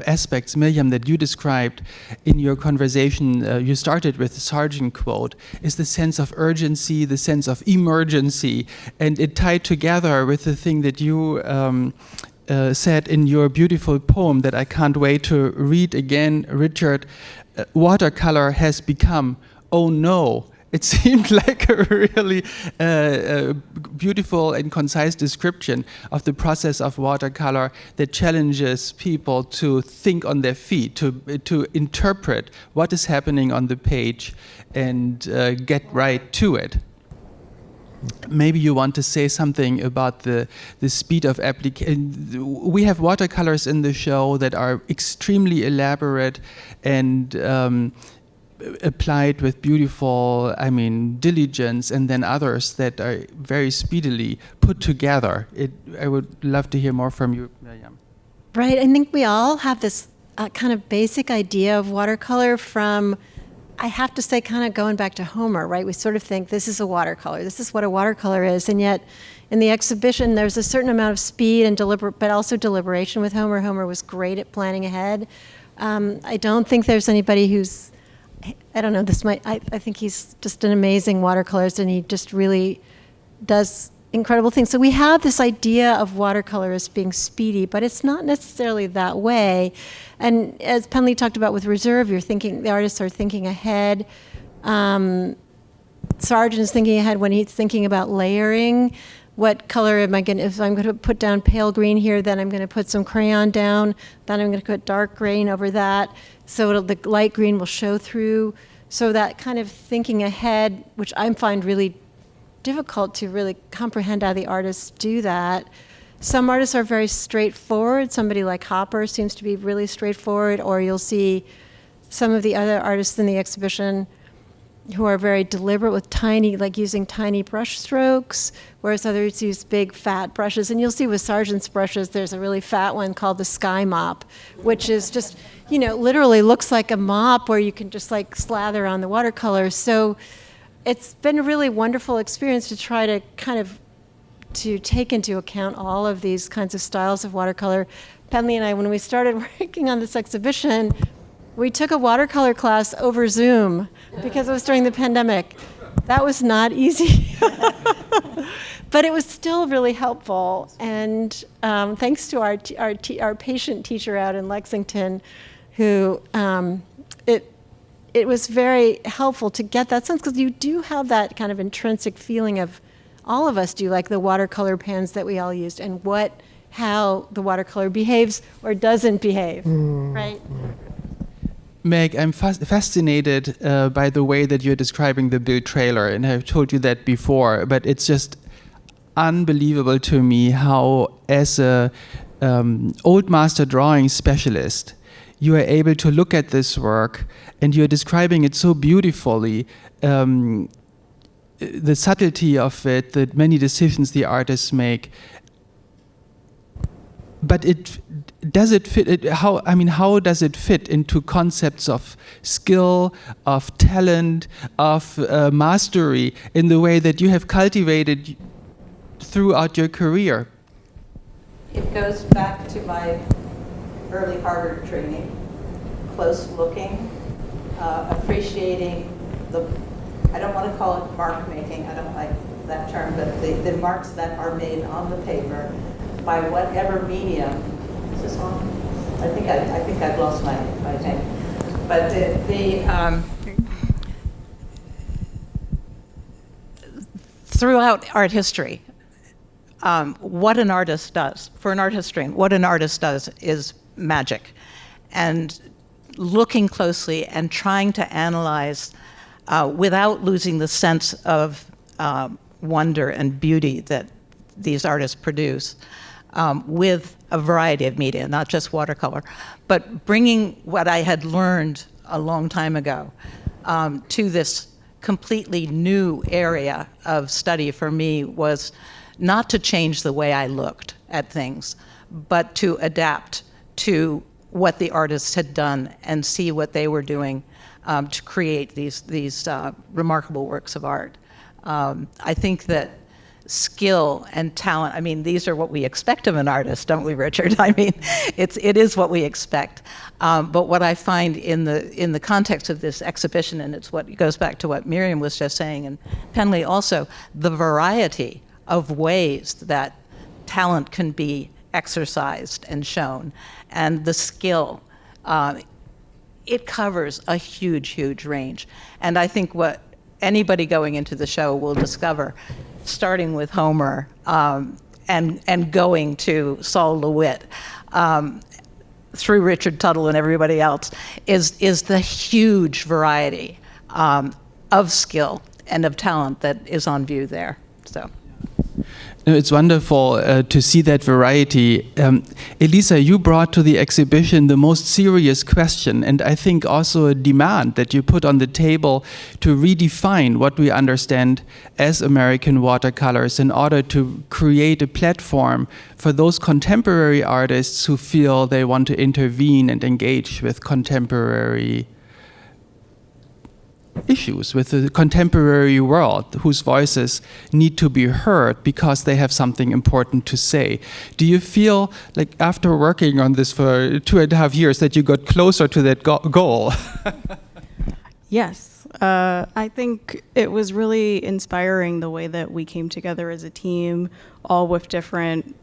aspects, Miriam, that you described in your conversation, you started with the Sargent quote, is the sense of urgency, the sense of emergency. And it tied together with the thing that you said in your beautiful poem that I can't wait to read again, Richard. Watercolor has become, oh no. It seemed like a really beautiful and concise description of the process of watercolor that challenges people to think on their feet, to interpret what is happening on the page and get right to it. Maybe you want to say something about the speed of application. We have watercolors in the show that are extremely elaborate and applied with beautiful, diligence, and then others that are very speedily put together. I would love to hear more from you, Miriam. Right, I think we all have this kind of basic idea of watercolor from, I have to say, kind of going back to Homer, right? We sort of think this is a watercolor, this is what a watercolor is, and yet in the exhibition there's a certain amount of speed and but also deliberation with Homer. Homer was great at planning ahead. I don't think there's anybody who's, I don't know, I think he's just an amazing watercolorist, and he just really does incredible things. So we have this idea of watercolor as being speedy, but it's not necessarily that way. And as Penley talked about with reserve, the artists are thinking ahead. Sargent is thinking ahead when he's thinking about layering. What color am I going to, if I'm going to put down pale green here, then I'm going to put some crayon down, then I'm going to put dark green over that, so the light green will show through. So that kind of thinking ahead, which I find really difficult to really comprehend how the artists do that. Some artists are very straightforward. Somebody like Hopper seems to be really straightforward, or you'll see some of the other artists in the exhibition who are very deliberate with using tiny brush strokes, whereas others use big fat brushes. And you'll see with Sargent's brushes, there's a really fat one called the Sky Mop, which is just, literally looks like a mop where you can just slather on the watercolors. So it's been a really wonderful experience to try to to take into account all of these kinds of styles of watercolor. Penley and I, when we started working on this exhibition, we took a watercolor class over Zoom because it was during the pandemic. That was not easy, but it was still really helpful. And thanks to our patient teacher out in Lexington, who it was very helpful to get that sense, because you do have that kind of intrinsic feeling of, all of us do, like the watercolor pens that we all used, and how the watercolor behaves or doesn't behave, right? Meg, I'm fascinated by the way that you're describing the build trailer, and I've told you that before, but it's just unbelievable to me how, as a old master drawing specialist, you are able to look at this work and you're describing it so beautifully. The subtlety of it, the many decisions the artists make. But does it fit? How does it fit into concepts of skill, of talent, of mastery in the way that you have cultivated throughout your career? It goes back to my early Harvard training, close looking, appreciating I don't want to call it mark making, I don't like that term, but the marks that are made on the paper by whatever medium. Is this on? I think I've lost my thing. But throughout art history, what an artist does, for an art historian, what an artist does is magic. And looking closely and trying to analyze without losing the sense of wonder and beauty that these artists produce with a variety of media, not just watercolor, but bringing what I had learned a long time ago to this completely new area of study for me was not to change the way I looked at things, but to adapt to what the artists had done and see what they were doing to create these remarkable works of art. I think that skill and talent, I mean, these are what we expect of an artist, don't we, Richard? I mean, it is what we expect. But what I find in the context of this exhibition, and it's what goes back to what Miriam was just saying, and Penley also, the variety of ways that talent can be exercised and shown, and the skill, it covers a huge, huge range. And I think what anybody going into the show will discover, starting with Homer and going to Sol LeWitt, through Richard Tuttle and everybody else, is the huge variety of skill and of talent that is on view there. So. It's wonderful to see that variety. Elisa, you brought to the exhibition the most serious question, and I think also a demand that you put on the table to redefine what we understand as American watercolors in order to create a platform for those contemporary artists who feel they want to intervene and engage with contemporary issues, with the contemporary world, whose voices need to be heard because they have something important to say. Do you feel like after working on this for 2.5 years that you got closer to that goal? Yes. I think it was really inspiring the way that we came together as a team, all with different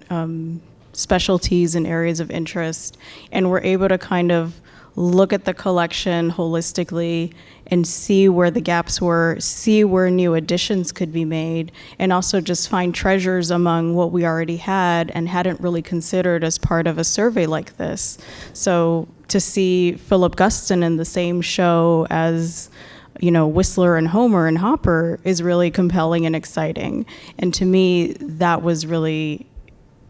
specialties and areas of interest, and we're able to kind of look at the collection holistically and see where the gaps were, see where new additions could be made, and also just find treasures among what we already had and hadn't really considered as part of a survey like this. So to see Philip Guston in the same show as, you know, Whistler and Homer and Hopper is really compelling and exciting. And to me, that was really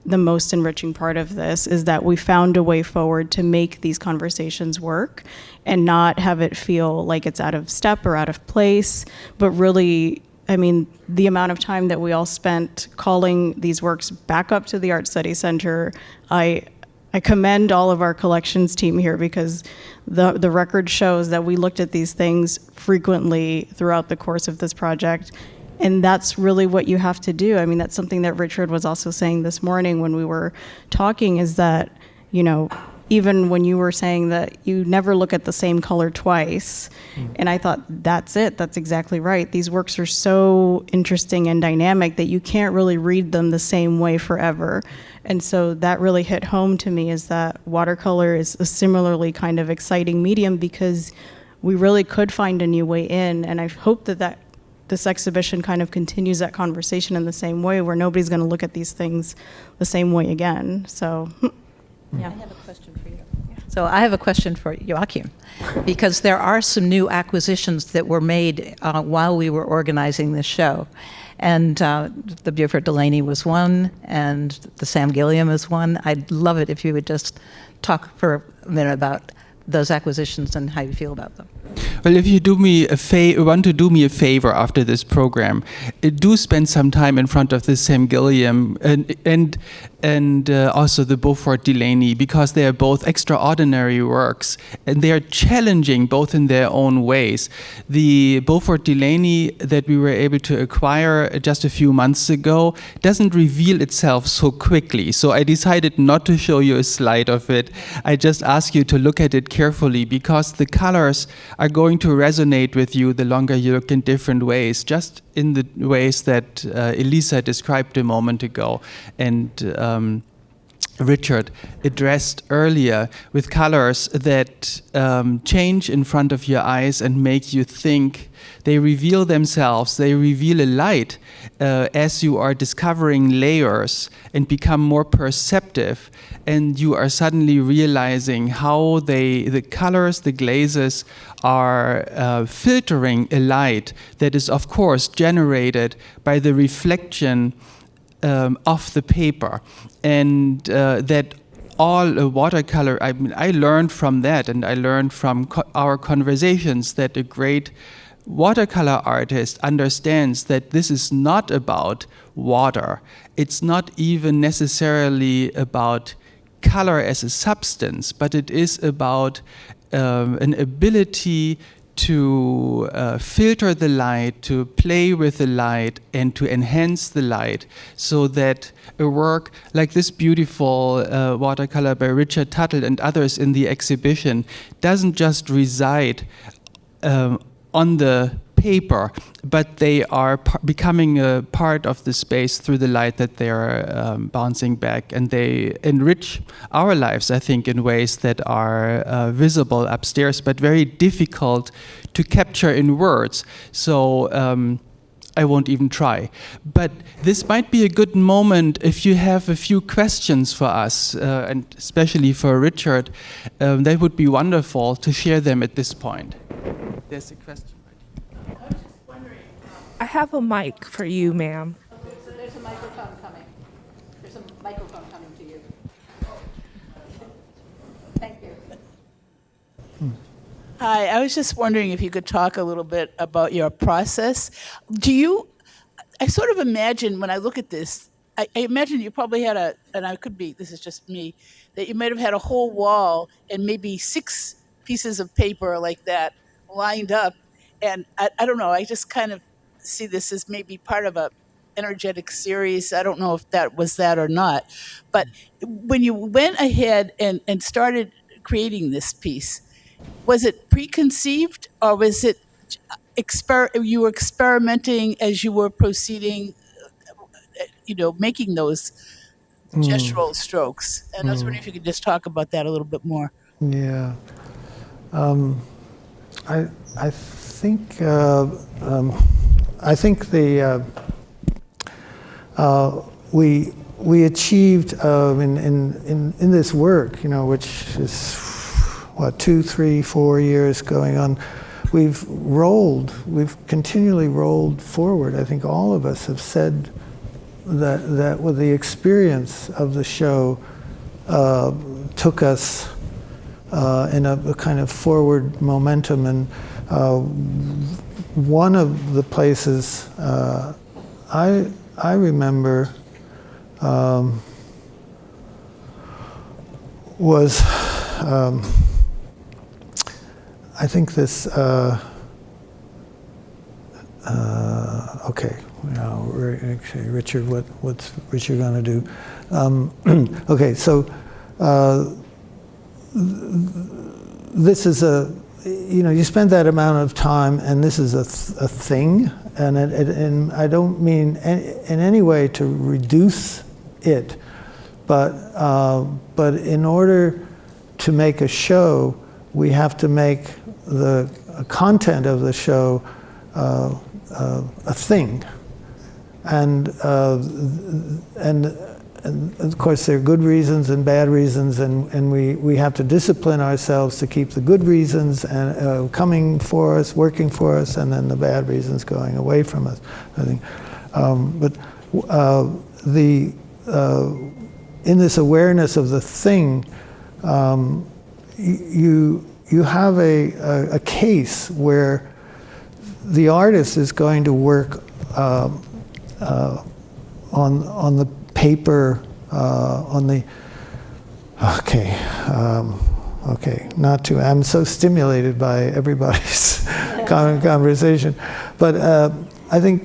the most enriching part of this, is that we found a way forward to make these conversations work and not have it feel like it's out of step or out of place, but really, I mean, the amount of time that we all spent calling these works back up to the Art Study Center, I commend all of our collections team here, because the record shows that we looked at these things frequently throughout the course of this project. And that's really what you have to do. I mean, that's something that Richard was also saying this morning when we were talking, is that, you know, even when you were saying that you never look at the same color twice, and I thought, that's it, that's exactly right. These works are so interesting and dynamic that you can't really read them the same way forever. And so that really hit home to me, is that watercolor is a similarly kind of exciting medium, because we really could find a new way in. And I hope that this exhibition kind of continues that conversation in the same way, where nobody's going to look at these things the same way again. So, yeah. I have a question for you. So I have a question for Joachim, because there are some new acquisitions that were made while we were organizing this show. And the Buford Delaney was one, and the Sam Gilliam is one. I'd love it if you would just talk for a minute about those acquisitions and how you feel about them. Well, if you want to do me a favor after this program, do spend some time in front of the Sam Gilliam and also the Beaufort Delaney, because they are both extraordinary works and they are challenging both in their own ways. The Beaufort Delaney that we were able to acquire just a few months ago doesn't reveal itself so quickly. So I decided not to show you a slide of it. I just ask you to look at it carefully, because the colors are going to resonate with you the longer you look in different ways, just in the ways that Elisa described a moment ago and Richard addressed earlier, with colors that change in front of your eyes and make you think. They reveal themselves, they reveal a light as you are discovering layers and become more perceptive, and you are suddenly realizing how the colors, the glazes are filtering a light that is of course generated by the reflection of the paper, and that all a watercolor, I mean, I learned from that, and I learned from our conversations that a great watercolor artist understands that this is not about water. It's not even necessarily about color as a substance, but it is about an ability to filter the light, to play with the light, and to enhance the light, so that a work like this beautiful watercolor by Richard Tuttle and others in the exhibition doesn't just reside on the paper, but they are becoming a part of the space through the light that they are bouncing back, and they enrich our lives, I think, in ways that are visible upstairs, but very difficult to capture in words. So I won't even try. But this might be a good moment if you have a few questions for us, and especially for Richard. That would be wonderful to share them at this point. There's a question. I was just wondering. I have a mic for you, ma'am. Okay, so there's a microphone coming. There's a microphone coming to you. Thank you. Hi, I was just wondering if you could talk a little bit about your process. I sort of imagine when I look at this, I imagine you probably had and I could be, this is just me, that you might have had a whole wall and maybe 6 pieces of paper like that lined up. And I don't know, I just kind of see this as maybe part of a energetic series. I don't know if that was that or not. But when you went ahead and started creating this piece, was it preconceived, or was it you were experimenting as you were proceeding, making those gestural strokes? And I was wondering if you could just talk about that a little bit more. Yeah. I think we achieved in this work, which is 2, 3, 4 years going on. We've continually rolled forward. I think all of us have said that with the experience of the show took us in a kind of forward momentum. And one of the places I remember was I think this. Okay, Richard, what's Richard going to do? Okay, so. This is you spend that amount of time, and this is a thing, and I don't mean in any way to reduce it, but in order to make a show, we have to make the content of the show a thing, and and of course, there are good reasons and bad reasons, and we have to discipline ourselves to keep the good reasons and coming for us, working for us, and then the bad reasons going away from us, I think. In this awareness of the thing, you have a case where the artist is going to work on the paper, I'm so stimulated by everybody's conversation, but I think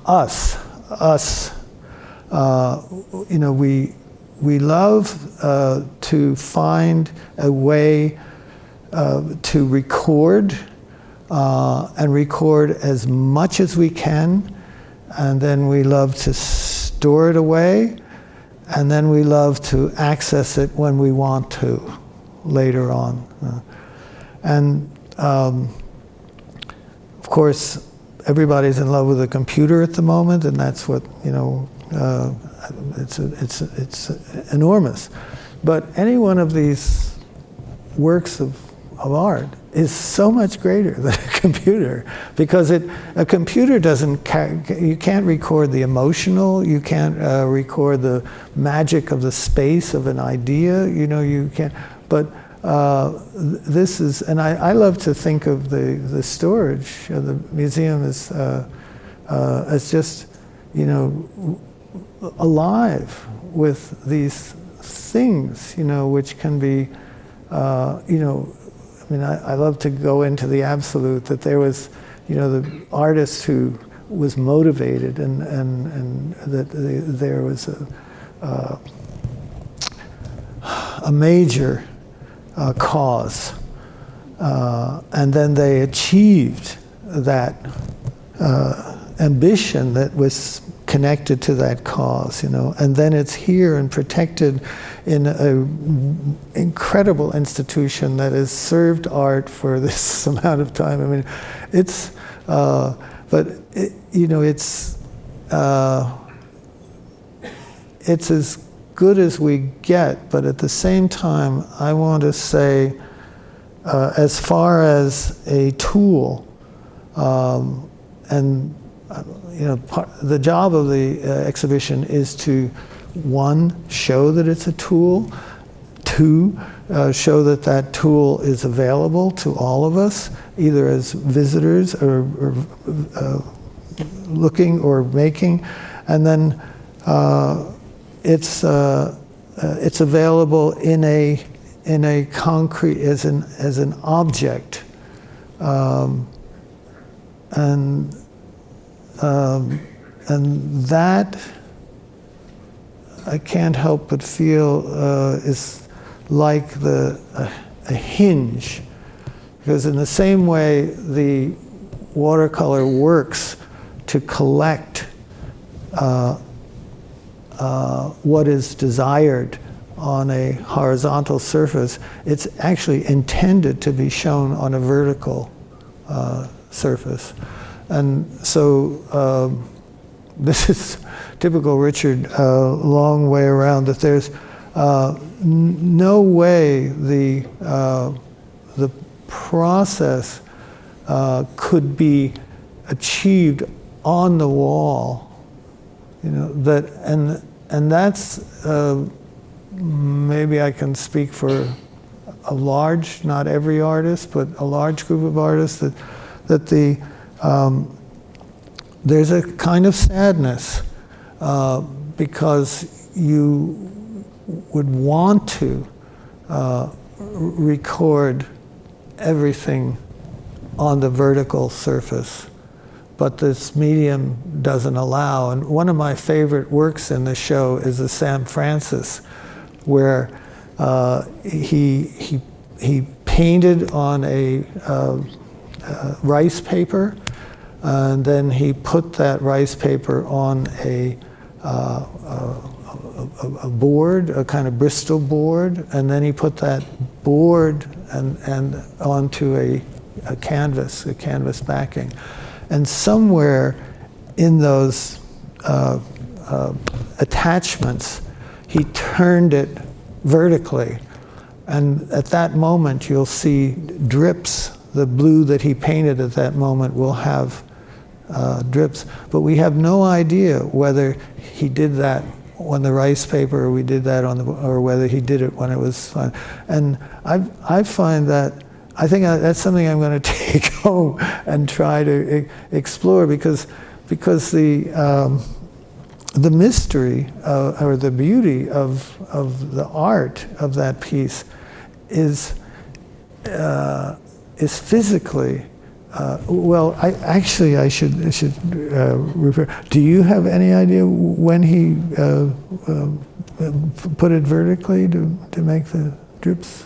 us, we love to find a way to record and record as much as we can, and then we love to store it away, and then we love to access it when we want to later on. Of course, everybody's in love with a computer at the moment, and that's what, it's enormous. But any one of these works of art is so much greater than a computer, because a computer you can't record the emotional, you can't record the magic of the space of an idea, you can't, but this is, and I love to think of the storage of the museum as just, alive with these things, which can be, I love to go into the absolute, that there was, the artist who was motivated and that there was a major cause, and then they achieved that ambition that was connected to that cause, and then it's here and protected in an incredible institution that has served art for this amount of time. It's, but it's as good as we get, but at the same time, I want to say, as far as a tool, the job of the exhibition is to, one, show that it's a tool, two, show that that tool is available to all of us, either as visitors or looking or making, and then it's available in a concrete, as an object, and that I can't help but feel is like a hinge, because in the same way the watercolor works to collect what is desired on a horizontal surface, it's actually intended to be shown on a vertical surface. And so this is typical Richard, long way around, that there's no way the process could be achieved on the wall, that, and that's, maybe I can speak for a large, not every artist, but a large group of artists, that there's a kind of sadness because you would want to record everything on the vertical surface, but this medium doesn't allow. And one of my favorite works in the show is the Sam Francis, where he painted on a rice paper, and then he put that rice paper on a board, a kind of Bristol board, and then he put that board and onto a canvas backing. And somewhere in those attachments, he turned it vertically. And at that moment, you'll see drips. The blue that he painted at that moment will have drips. But we have no idea whether he did that on the rice paper, or we did that or whether he did it when it was fun. And I find that, I think that's something I'm going to take home and try to explore, because the mystery or the beauty of the art of that piece is physically. Well, I should refer. Do you have any idea when he put it vertically to make the drips?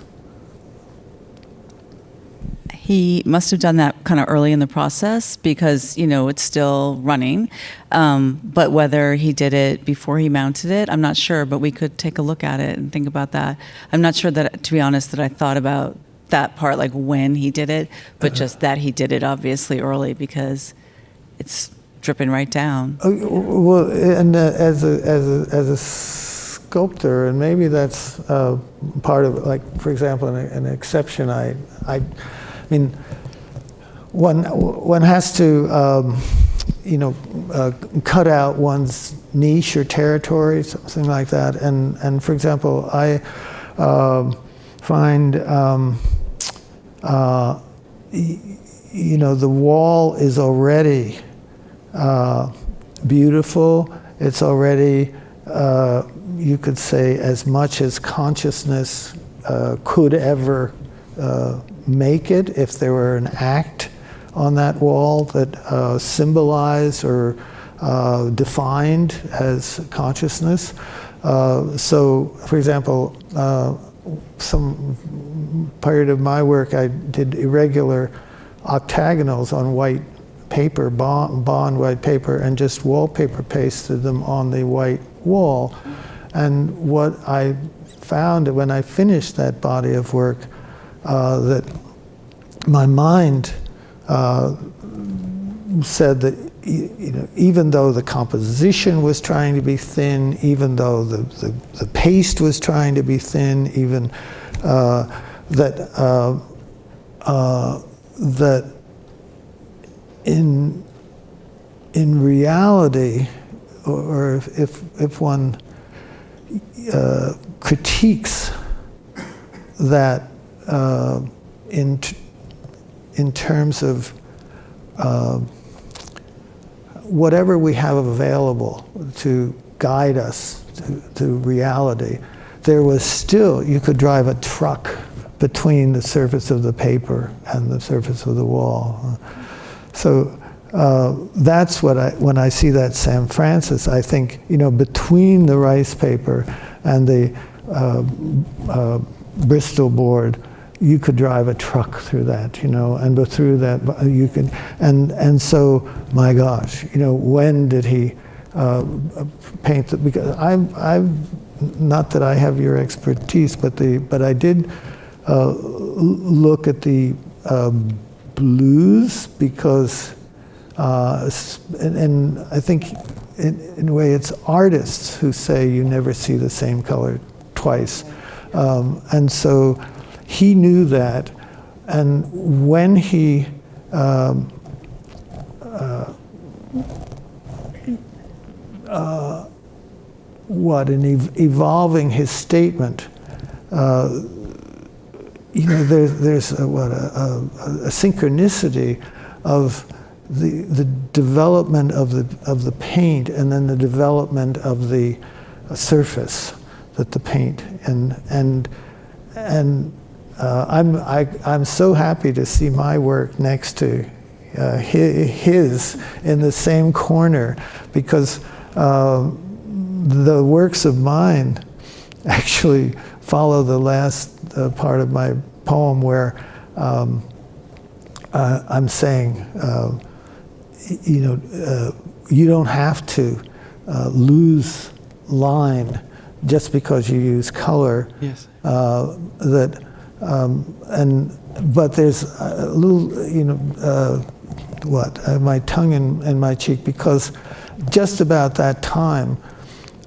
He must have done that kind of early in the process because, it's still running. But whether he did it before he mounted it, I'm not sure, but we could take a look at it and think about that. I'm not sure that, to be honest, that I thought about that part, like when he did it, but just that he did it obviously early because it's dripping right down. Well, and as a sculptor, and maybe that's part of it, like, for example, an exception, I mean, one has to, cut out one's niche or territory, something like that. And for example, I find, the wall is already beautiful. It's already, you could say, as much as consciousness could ever make it if there were an act on that wall that symbolized or defined as consciousness. So, for example, some part of my work, I did irregular octagonals on white paper, bond white paper, and just wallpaper pasted them on the white wall. And what I found when I finished that body of work, that my mind said that even though the composition was trying to be thin, even though the paste was trying to be thin, even that in reality, or if one critiques that in terms of whatever we have available to guide us to reality, there was still, you could drive a truck between the surface of the paper and the surface of the wall. So that's what when I see that San Francis, I think, between the rice paper and the Bristol board, you could drive a truck through that, and through that you could, and so, my gosh, when did he paint the, because I'm not that I have your expertise, but I did look at the blues, because and I think in a way it's artists who say you never see the same color twice, and so he knew that, and when he evolving his statement, there's a synchronicity of the development of the paint, and then the development of the surface that the paint, and I'm so happy to see my work next to his in the same corner, because the works of mine actually follow the last part of my poem, where I'm saying, you don't have to lose line just because you use color. Yes. But there's a little, I have my tongue in my cheek, because just about that time,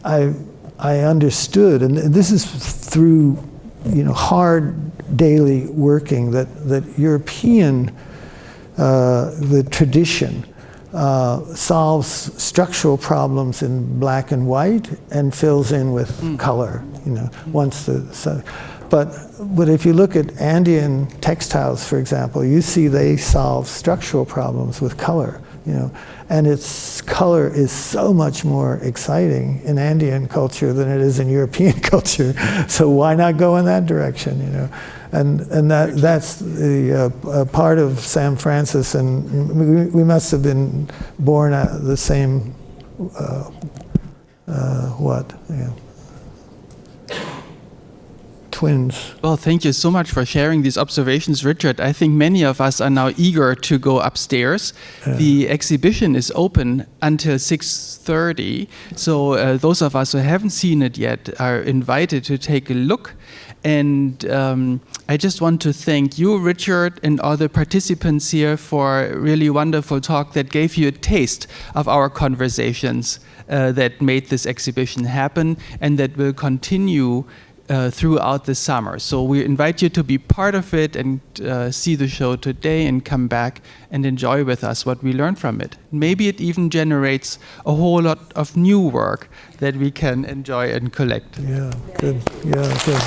I understood, and this is through hard daily working, that European the tradition solves structural problems in black and white and fills in with color. Once but if you look at Andean textiles, for example, you see they solve structural problems with color. And its color is so much more exciting in Andean culture than it is in European culture. So why not go in that direction? And that's the part of Sam Francis, and we must have been born at the same twins. Well, thank you so much for sharing these observations, Richard. I think many of us are now eager to go upstairs. The exhibition is open until 6:30, so those of us who haven't seen it yet are invited to take a look. And I just want to thank you, Richard, and all the participants here for a really wonderful talk that gave you a taste of our conversations that made this exhibition happen and that will continue throughout the summer. So we invite you to be part of it and see the show today and come back and enjoy with us what we learned from it. Maybe it even generates a whole lot of new work that we can enjoy and collect. Yeah, good. Yeah, good.